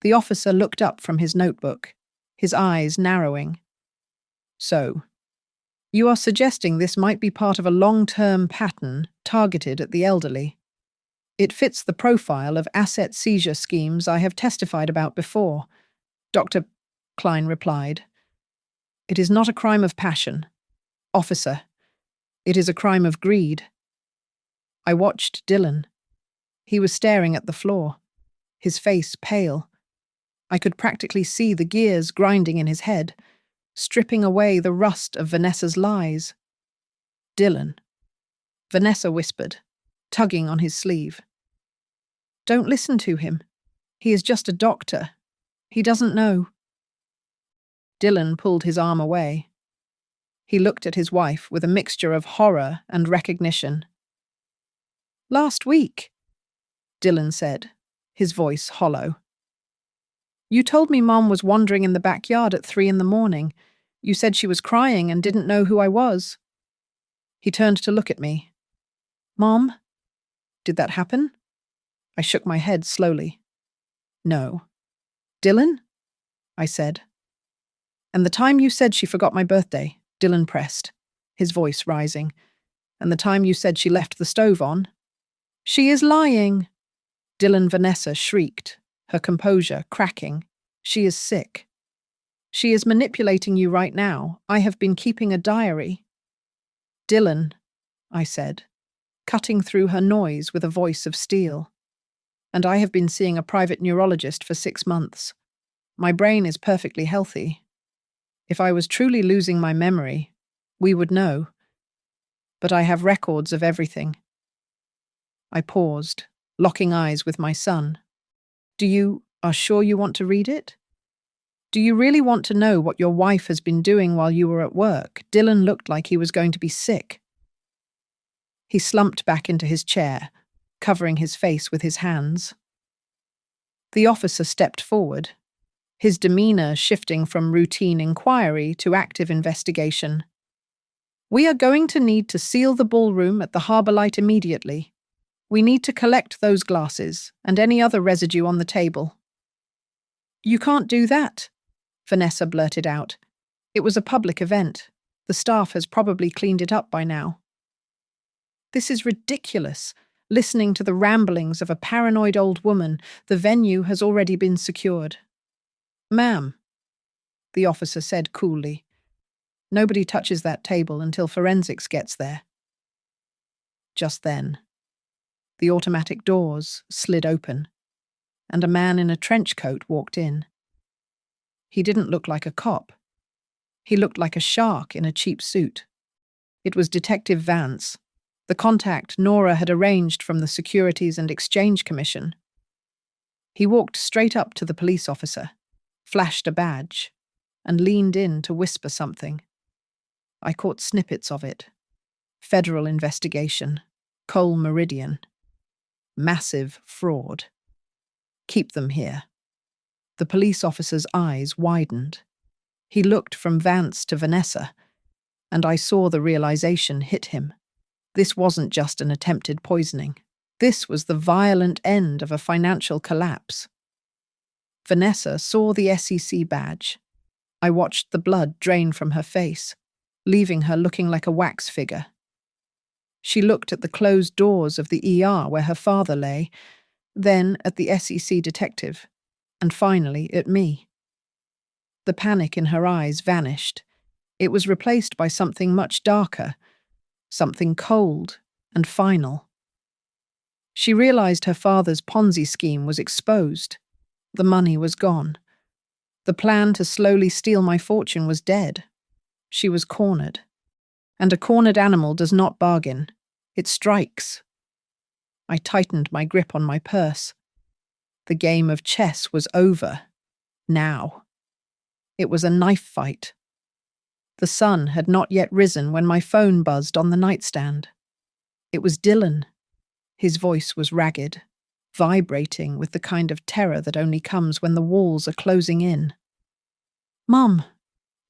The officer looked up from his notebook, his eyes narrowing. "So, you are suggesting this might be part of a long-term pattern targeted at the elderly. It fits the profile of asset seizure schemes I have testified about before," Dr. Klein replied. "It is not a crime of passion. Officer, it is a crime of greed." I watched Dylan. He was staring at the floor, his face pale. I could practically see the gears grinding in his head, stripping away the rust of Vanessa's lies. "Dylan," Vanessa whispered, tugging on his sleeve. "Don't listen to him. He is just a doctor. He doesn't know." Dylan pulled his arm away. He looked at his wife with a mixture of horror and recognition. "Last week," Dylan said, his voice hollow. "You told me Mom was wandering in the backyard at 3 a.m. You said she was crying and didn't know who I was." He turned to look at me. "Mom, did that happen?" I shook my head slowly. "No." "Dylan?" I said. "And the time you said she forgot my birthday," Dylan pressed, his voice rising. "And the time you said she left the stove on." "She is lying!" Vanessa shrieked, her composure cracking. "She is sick. She is manipulating you right now. I have been keeping a diary." "Dylan," I said, cutting through her noise with a voice of steel. "And I have been seeing a private neurologist for 6 months. My brain is perfectly healthy. If I was truly losing my memory, we would know. But I have records of everything." I paused, locking eyes with my son. "You are sure you want to read it? Do you really want to know what your wife has been doing while you were at work?" Dylan looked like he was going to be sick. He slumped back into his chair, covering his face with his hands. The officer stepped forward, his demeanor shifting from routine inquiry to active investigation. "We are going to need to seal the ballroom at the Harbour Light immediately. We need to collect those glasses and any other residue on the table." "You can't do that," Vanessa blurted out. "It was a public event. The staff has probably cleaned it up by now." "This is ridiculous. Listening to the ramblings of a paranoid old woman, the venue has already been secured." "Ma'am," the officer said coolly, "nobody touches that table until forensics gets there." Just then, the automatic doors slid open, and a man in a trench coat walked in. He didn't look like a cop. He looked like a shark in a cheap suit. It was Detective Vance, the contact Nora had arranged from the Securities and Exchange Commission. He walked straight up to the police officer, flashed a badge, and leaned in to whisper something. I caught snippets of it. Federal investigation. Coal Meridian. Massive fraud. Keep them here. The police officer's eyes widened. He looked from Vance to Vanessa, and I saw the realization hit him. This wasn't just an attempted poisoning. This was the violent end of a financial collapse. Vanessa saw the SEC badge. I watched the blood drain from her face, leaving her looking like a wax figure. She looked at the closed doors of the ER where her father lay, then at the SEC detective, and finally at me. The panic in her eyes vanished. It was replaced by something much darker, something cold and final. She realized her father's Ponzi scheme was exposed. The money was gone. The plan to slowly steal my fortune was dead. She was cornered. And a cornered animal does not bargain. It strikes. I tightened my grip on my purse. The game of chess was over. Now. It was a knife fight. The sun had not yet risen when my phone buzzed on the nightstand. It was Dylan. His voice was ragged, vibrating with the kind of terror that only comes when the walls are closing in. "Mum,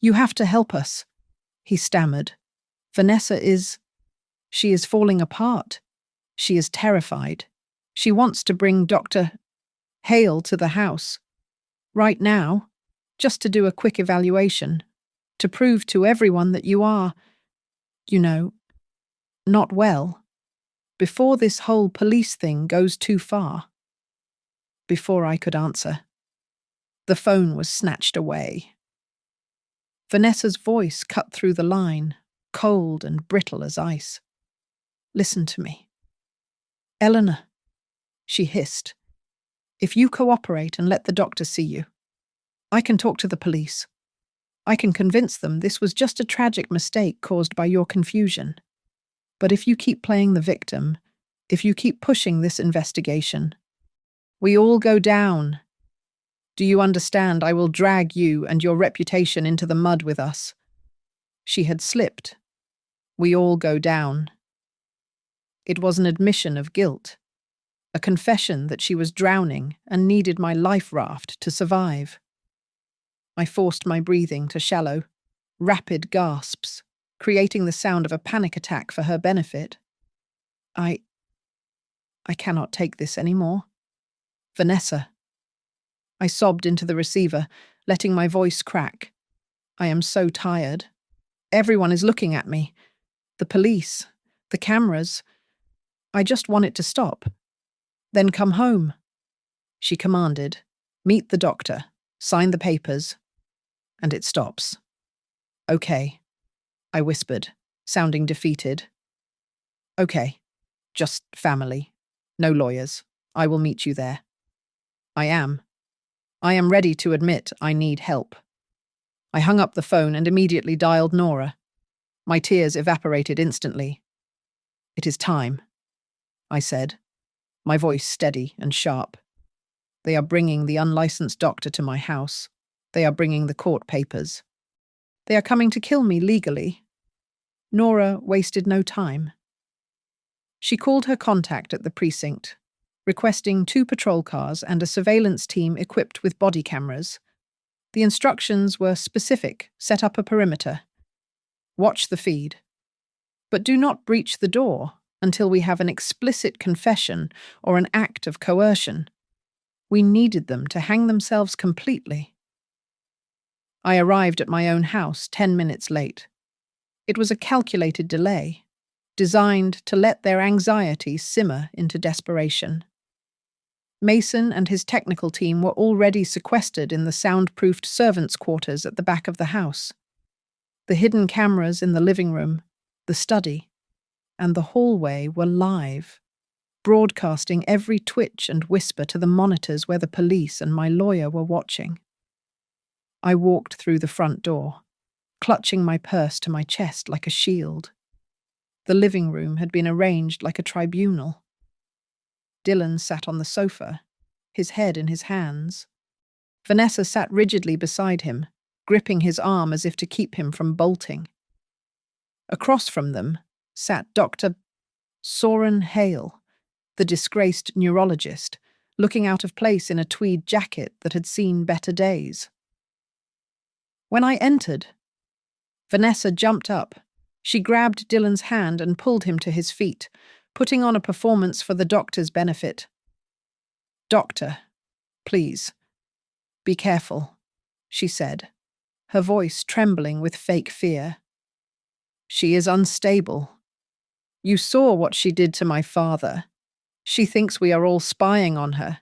you have to help us," he stammered. She is falling apart. She is terrified. She wants to bring Dr. Hale to the house. Right now, just to do a quick evaluation, to prove to everyone that you are, not well, before this whole police thing goes too far." Before I could answer, the phone was snatched away. Vanessa's voice cut through the line, cold and brittle as ice. "Listen to me. Eleanor," she hissed, "if you cooperate and let the doctor see you, I can talk to the police. I can convince them this was just a tragic mistake caused by your confusion. But if you keep playing the victim, if you keep pushing this investigation, we all go down. Do you understand? I will drag you and your reputation into the mud with us." She had slipped. We all go down. It was an admission of guilt, a confession that she was drowning and needed my life raft to survive. I forced my breathing to shallow, rapid gasps, creating the sound of a panic attack for her benefit. I cannot take this anymore. Vanessa. I sobbed into the receiver, letting my voice crack. I am so tired. Everyone is looking at me. The police, the cameras. I just want it to stop. Then come home. She commanded, "Meet the doctor, sign the papers." And it stops. "Okay," I whispered, sounding defeated. "Okay, just family. No lawyers. I will meet you there." I am ready to admit I need help. I hung up the phone and immediately dialed Nora. My tears evaporated instantly. "It is time," I said, my voice steady and sharp. "They are bringing the unlicensed doctor to my house. They are bringing the court papers. They are coming to kill me legally." Nora wasted no time. She called her contact at the precinct, requesting 2 patrol cars and a surveillance team equipped with body cameras. The instructions were specific: set up a perimeter, watch the feed, but do not breach the door until we have an explicit confession or an act of coercion. We needed them to hang themselves completely. I arrived at my own house 10 minutes late. It was a calculated delay, designed to let their anxiety simmer into desperation. Mason and his technical team were already sequestered in the soundproofed servants' quarters at the back of the house. The hidden cameras in the living room, the study, and the hallway were live, broadcasting every twitch and whisper to the monitors where the police and my lawyer were watching. I walked through the front door, clutching my purse to my chest like a shield. The living room had been arranged like a tribunal. Dylan sat on the sofa, his head in his hands. Vanessa sat rigidly beside him, gripping his arm as if to keep him from bolting. Across from them sat Dr. Soren Hale, the disgraced neurologist, looking out of place in a tweed jacket that had seen better days. When I entered, Vanessa jumped up. She grabbed Dylan's hand and pulled him to his feet, putting on a performance for the doctor's benefit. "Doctor, please, be careful," she said, her voice trembling with fake fear. "She is unstable. You saw what she did to my father. She thinks we are all spying on her.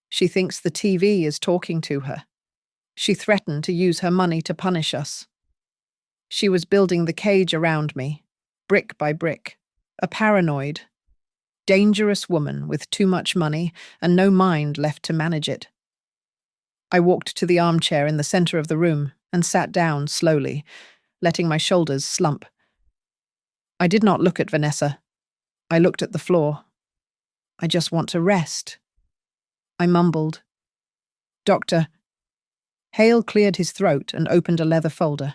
She thinks the TV is talking to her. She threatened to use her money to punish us. She was building the cage around me, brick by brick, a paranoid, dangerous woman with too much money and no mind left to manage it." I walked to the armchair in the center of the room and sat down slowly, letting my shoulders slump. I did not look at Vanessa. I looked at the floor. "I just want to rest." I mumbled. "Doctor." Hale cleared his throat and opened a leather folder.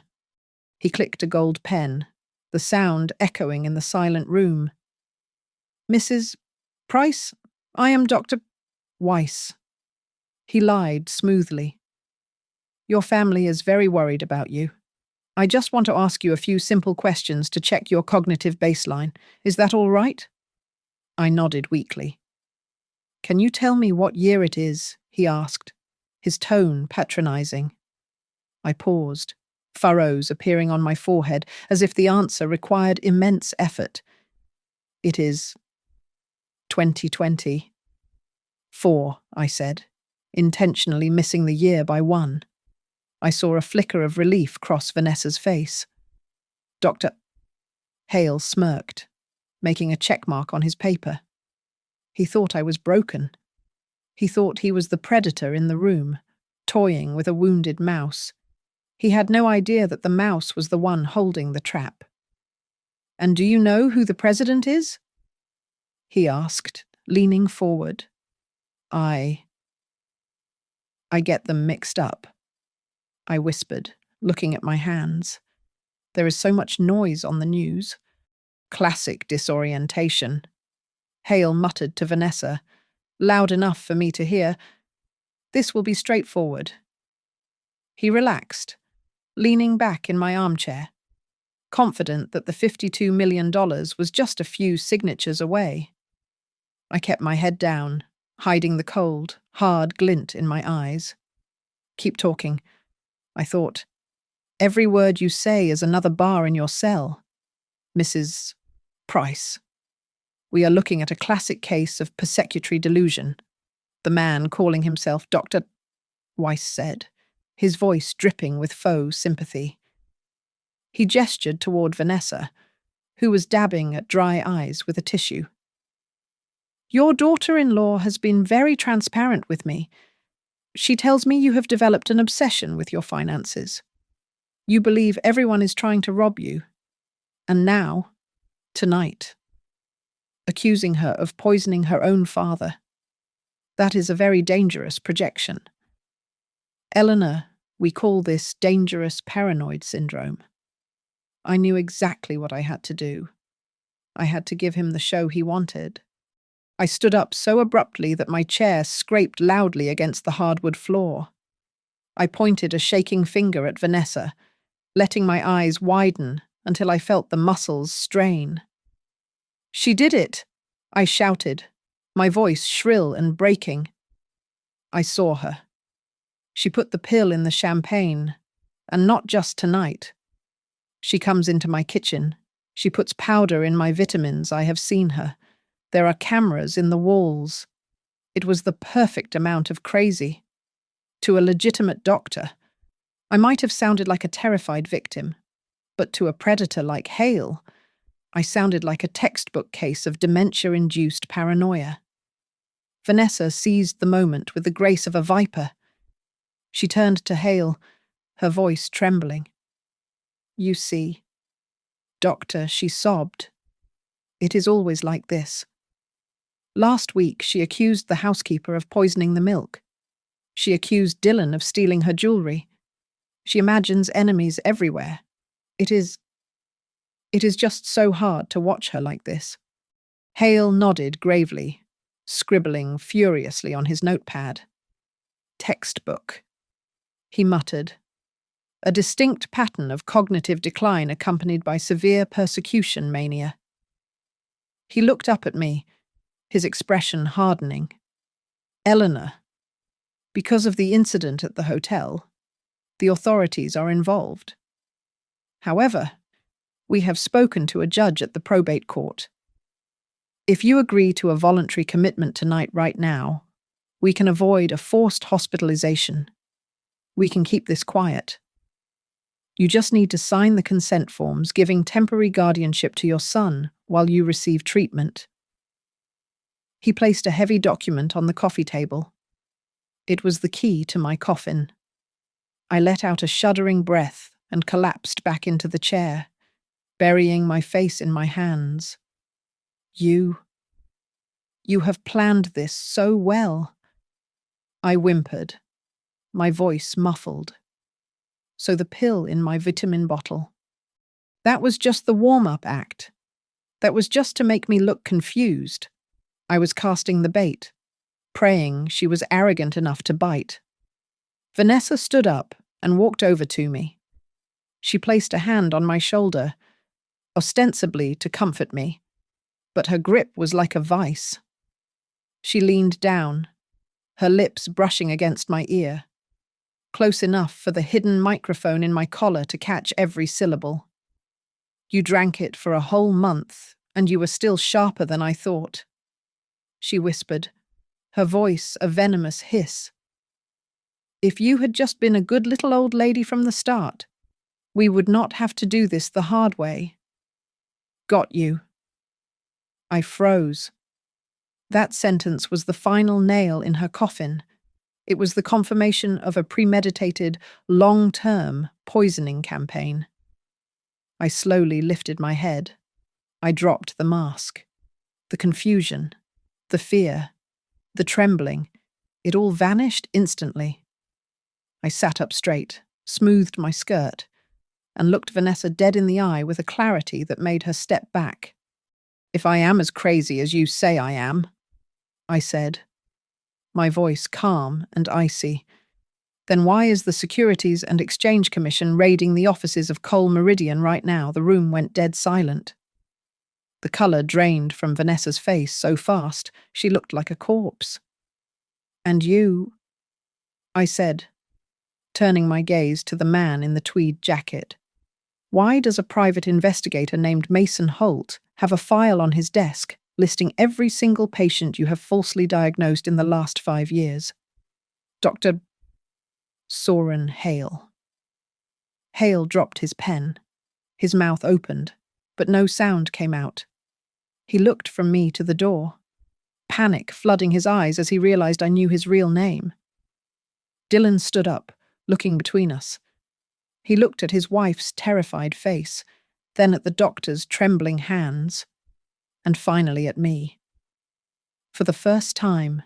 He clicked a gold pen, the sound echoing in the silent room. "Mrs. Price, I am Dr. Weiss." He lied smoothly. "Your family is very worried about you. I just want to ask you a few simple questions to check your cognitive baseline. Is that all right?" I nodded weakly. "Can you tell me what year it is?" he asked, his tone patronizing. I paused, furrows appearing on my forehead as if the answer required immense effort. "It is 2020. 4, I said, intentionally missing the year by 1. I saw a flicker of relief cross Vanessa's face. Dr. Hale smirked, making a checkmark on his paper. He thought I was broken. He thought he was the predator in the room, toying with a wounded mouse. He had no idea that the mouse was the one holding the trap. "And do you know who the president is?" he asked, leaning forward. I get them mixed up," I whispered, looking at my hands. "There is so much noise on the news. Classic disorientation." Hale muttered to Vanessa, loud enough for me to hear, "This will be straightforward." He relaxed, leaning back in my armchair, confident that the $52 million was just a few signatures away. I kept my head down, hiding the cold, hard glint in my eyes. "Keep talking," I thought. "Every word you say is another bar in your cell. Mrs. Price. We are looking at a classic case of persecutory delusion." The man calling himself Dr. Weiss said, his voice dripping with faux sympathy. He gestured toward Vanessa, who was dabbing at dry eyes with a tissue. "Your daughter-in-law has been very transparent with me. She tells me you have developed an obsession with your finances. You believe everyone is trying to rob you. And now, tonight, accusing her of poisoning her own father. That is a very dangerous projection. Eleanor, we call this dangerous paranoid syndrome. I knew exactly what I had to do. I had to give him the show he wanted. I stood up so abruptly that my chair scraped loudly against the hardwood floor. I pointed a shaking finger at Vanessa, letting my eyes widen until I felt the muscles strain. "She did it!" I shouted, my voice shrill and breaking. I saw her. She put the pill in the champagne, and not just tonight. She comes into my kitchen. She puts powder in my vitamins. I have seen her. There are cameras in the walls. It was the perfect amount of crazy. To a legitimate doctor, I might have sounded like a terrified victim, but to a predator like Hale, I sounded like a textbook case of dementia-induced paranoia. Vanessa seized the moment with the grace of a viper. She turned to Hale, her voice trembling. "You see, Doctor," she sobbed. "It is always like this. Last week she accused the housekeeper of poisoning the milk. She accused Dylan of stealing her jewelry. She imagines enemies everywhere. It is just so hard to watch her like this." Hale nodded gravely, scribbling furiously on his notepad. "Textbook," he muttered. A distinct pattern of cognitive decline accompanied by severe persecution mania. He looked up at me, his expression hardening. "Eleanor, because of the incident at the hotel, the authorities are involved. However, we have spoken to a judge at the probate court. If you agree to a voluntary commitment tonight right now, we can avoid a forced hospitalization. We can keep this quiet. You just need to sign the consent forms giving temporary guardianship to your son while you receive treatment." He placed a heavy document on the coffee table. It was the key to my coffin. I let out a shuddering breath and collapsed back into the chair, burying my face in my hands. You have planned this so well." I whimpered, my voice muffled. "So the pill in my vitamin bottle. That was just the warm-up act. That was just to make me look confused. I was casting the bait, praying she was arrogant enough to bite." Vanessa stood up and walked over to me. She placed a hand on my shoulder, ostensibly to comfort me, but her grip was like a vice. She leaned down, her lips brushing against my ear, close enough for the hidden microphone in my collar to catch every syllable. "You drank it for a whole month, and you were still sharper than I thought," she whispered, her voice a venomous hiss. "If you had just been a good little old lady from the start, we would not have to do this the hard way." "Got you." I froze. That sentence was the final nail in her coffin. It was the confirmation of a premeditated, long-term poisoning campaign. I slowly lifted my head. I dropped the mask. The confusion, the fear, the trembling, it all vanished instantly. I sat up straight, smoothed my skirt, and looked Vanessa dead in the eye with a clarity that made her step back. "If I am as crazy as you say I am," I said, my voice calm and icy, "then why is the Securities and Exchange Commission raiding the offices of Cole Meridian right now?" The room went dead silent. The colour drained from Vanessa's face so fast she looked like a corpse. "And you," I said, turning my gaze to the man in the tweed jacket. "Why does a private investigator named Mason Holt have a file on his desk listing every single patient you have falsely diagnosed in the last 5 years?" "Dr. Soren Hale." Hale dropped his pen. His mouth opened, but no sound came out. He looked from me to the door, panic flooding his eyes as he realized I knew his real name. Dylan stood up, looking between us. He looked at his wife's terrified face, then at the doctor's trembling hands, and finally at me. For the first time,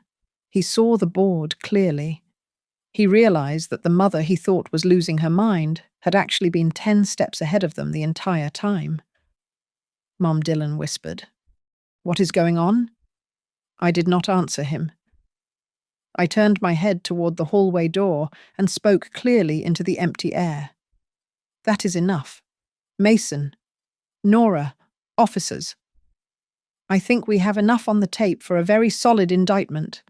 he saw the board clearly. He realized that the mother he thought was losing her mind had actually been 10 steps ahead of them the entire time. Mom Dylan whispered. What is going on? I did not answer him. I turned my head toward the hallway door and spoke clearly into the empty air. That is enough. Mason, Nora, officers. I think we have enough on the tape for a very solid indictment.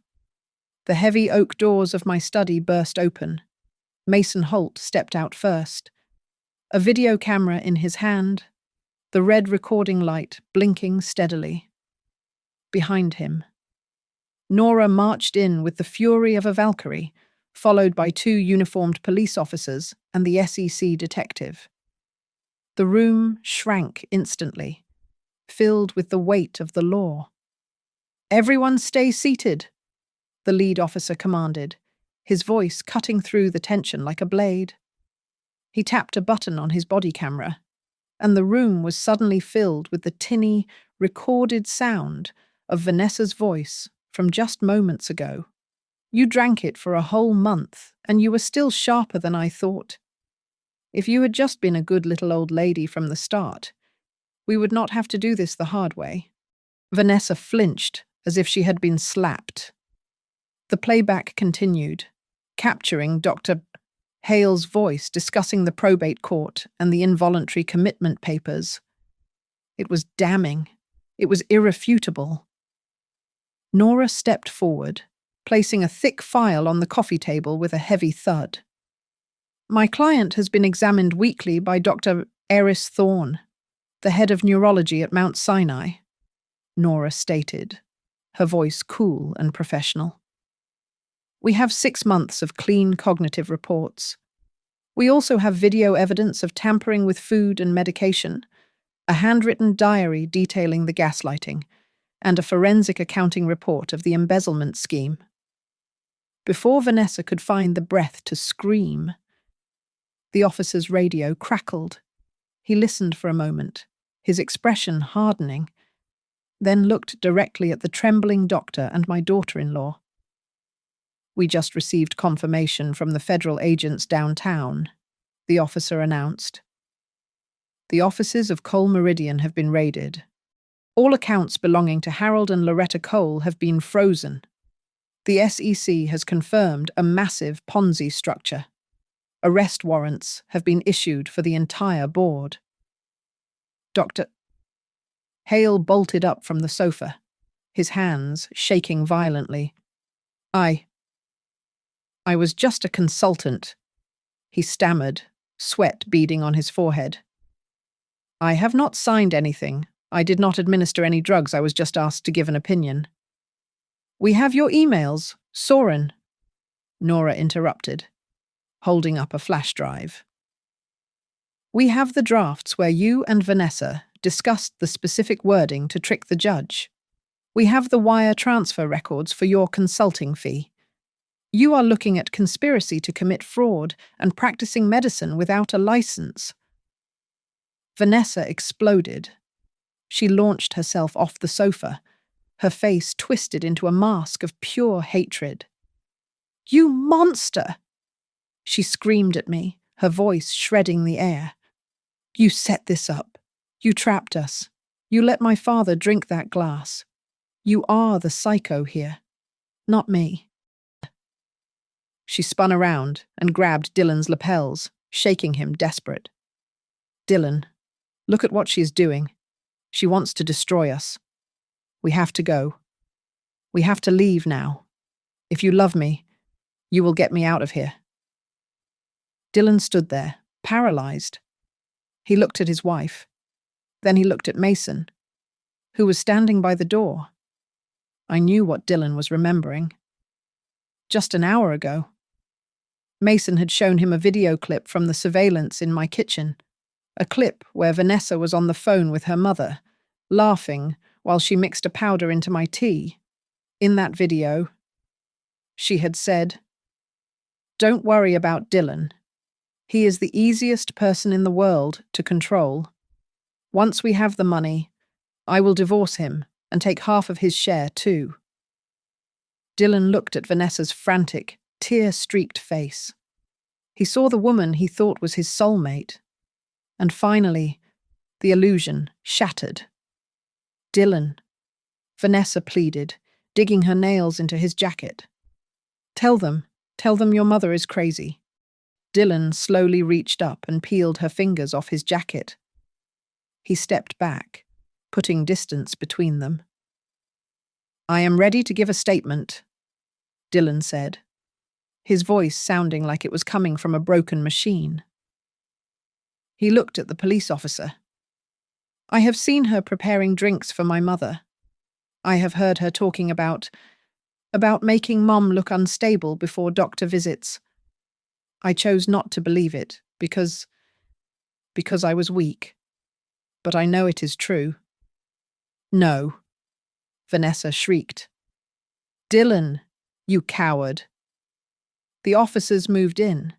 The heavy oak doors of my study burst open. Mason Holt stepped out first. A video camera in his hand, the red recording light blinking steadily. Behind him, Nora marched in with the fury of a Valkyrie, followed by 2 uniformed police officers and the SEC detective. The room shrank instantly, filled with the weight of the law. Everyone stay seated, the lead officer commanded, his voice cutting through the tension like a blade. He tapped a button on his body camera, and the room was suddenly filled with the tinny, recorded sound of Vanessa's voice from just moments ago. You drank it for a whole month, and you were still sharper than I thought. If you had just been a good little old lady from the start, we would not have to do this the hard way. Vanessa flinched as if she had been slapped. The playback continued, capturing Dr. Hale's voice discussing the probate court and the involuntary commitment papers. It was damning. It was irrefutable. Nora stepped forward, placing a thick file on the coffee table with a heavy thud. My client has been examined weekly by Dr. Eris Thorne, the head of neurology at Mount Sinai, Nora stated, her voice cool and professional. We have 6 months of clean cognitive reports. We also have video evidence of tampering with food and medication, a handwritten diary detailing the gaslighting, and a forensic accounting report of the embezzlement scheme. Before Vanessa could find the breath to scream, the officer's radio crackled. He listened for a moment, his expression hardening, then looked directly at the trembling doctor and my daughter-in-law. We just received confirmation from the federal agents downtown, the officer announced. The offices of Cole Meridian have been raided. All accounts belonging to Harold and Loretta Cole have been frozen. The SEC has confirmed a massive Ponzi structure. Arrest warrants have been issued for the entire board. Dr. Hale bolted up from the sofa, his hands shaking violently. I was just a consultant, he stammered, sweat beading on his forehead. I have not signed anything. I did not administer any drugs. I was just asked to give an opinion. We have your emails, Soren, Nora interrupted, holding up a flash drive. We have the drafts where you and Vanessa discussed the specific wording to trick the judge. We have the wire transfer records for your consulting fee. You are looking at conspiracy to commit fraud and practicing medicine without a license. Vanessa exploded. She launched herself off the sofa, her face twisted into a mask of pure hatred. You monster! She screamed at me, her voice shredding the air. You set this up. You trapped us. You let my father drink that glass. You are the psycho here, not me. She spun around and grabbed Dylan's lapels, shaking him desperate. Dylan, look at what she is doing. She wants to destroy us. We have to go. We have to leave now. If you love me, you will get me out of here. Dylan stood there, paralyzed. He looked at his wife. Then he looked at Mason, who was standing by the door. I knew what Dylan was remembering. Just an hour ago, Mason had shown him a video clip from the surveillance in my kitchen, a clip where Vanessa was on the phone with her mother, laughing while she mixed a powder into my tea. In that video, she had said, "Don't worry about Dylan. He is the easiest person in the world to control. Once we have the money, I will divorce him and take half of his share too." Dylan looked at Vanessa's frantic, tear-streaked face. He saw the woman he thought was his soulmate. And finally, the illusion shattered. Dylan, Vanessa pleaded, digging her nails into his jacket. Tell them your mother is crazy. Dylan slowly reached up and peeled her fingers off his jacket. He stepped back, putting distance between them. I am ready to give a statement, Dylan said, his voice sounding like it was coming from a broken machine. He looked at the police officer. I have seen her preparing drinks for my mother. I have heard her talking about making Mom look unstable before doctor visits. I chose not to believe it because I was weak. But I know it is true. No, Vanessa shrieked. Dylan, you coward. The officers moved in.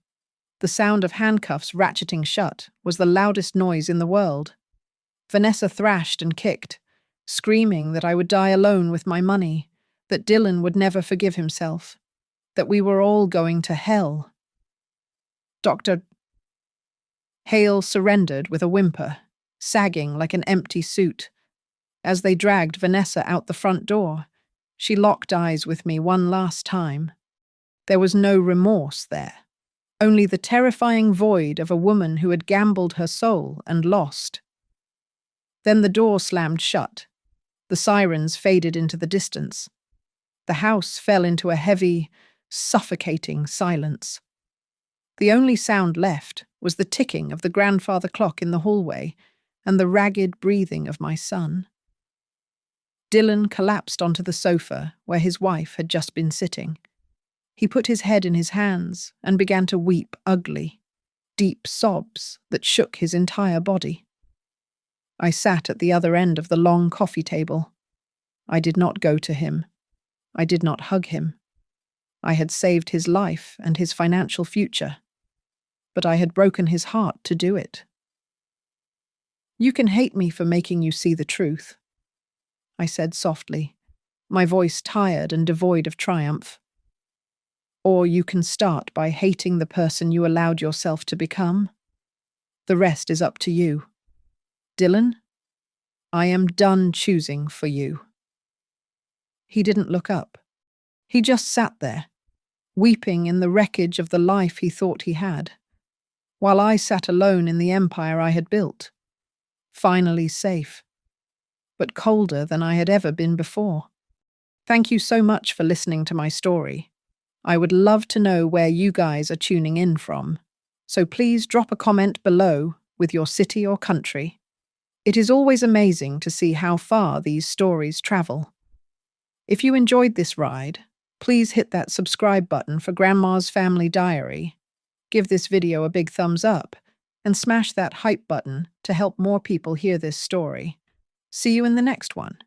The sound of handcuffs ratcheting shut was the loudest noise in the world. Vanessa thrashed and kicked, screaming that I would die alone with my money, that Dylan would never forgive himself, that we were all going to hell. Dr. Hale surrendered with a whimper, sagging like an empty suit. As they dragged Vanessa out the front door, she locked eyes with me one last time. There was no remorse there, only the terrifying void of a woman who had gambled her soul and lost. Then the door slammed shut. The sirens faded into the distance. The house fell into a heavy, suffocating silence. The only sound left was the ticking of the grandfather clock in the hallway and the ragged breathing of my son. Dylan collapsed onto the sofa where his wife had just been sitting. He put his head in his hands and began to weep ugly, deep sobs that shook his entire body. I sat at the other end of the long coffee table. I did not go to him. I did not hug him. I had saved his life and his financial future, but I had broken his heart to do it. You can hate me for making you see the truth, I said softly, my voice tired and devoid of triumph. Or you can start by hating the person you allowed yourself to become. The rest is up to you. Dylan, I am done choosing for you. He didn't look up. He just sat there, weeping in the wreckage of the life he thought he had, while I sat alone in the empire I had built, finally safe, but colder than I had ever been before. Thank you so much for listening to my story. I would love to know where you guys are tuning in from, so please drop a comment below with your city or country. It is always amazing to see how far these stories travel. If you enjoyed this ride, please hit that subscribe button for Grandma's Family Diary. Give this video a big thumbs up and smash that hype button to help more people hear this story. See you in the next one.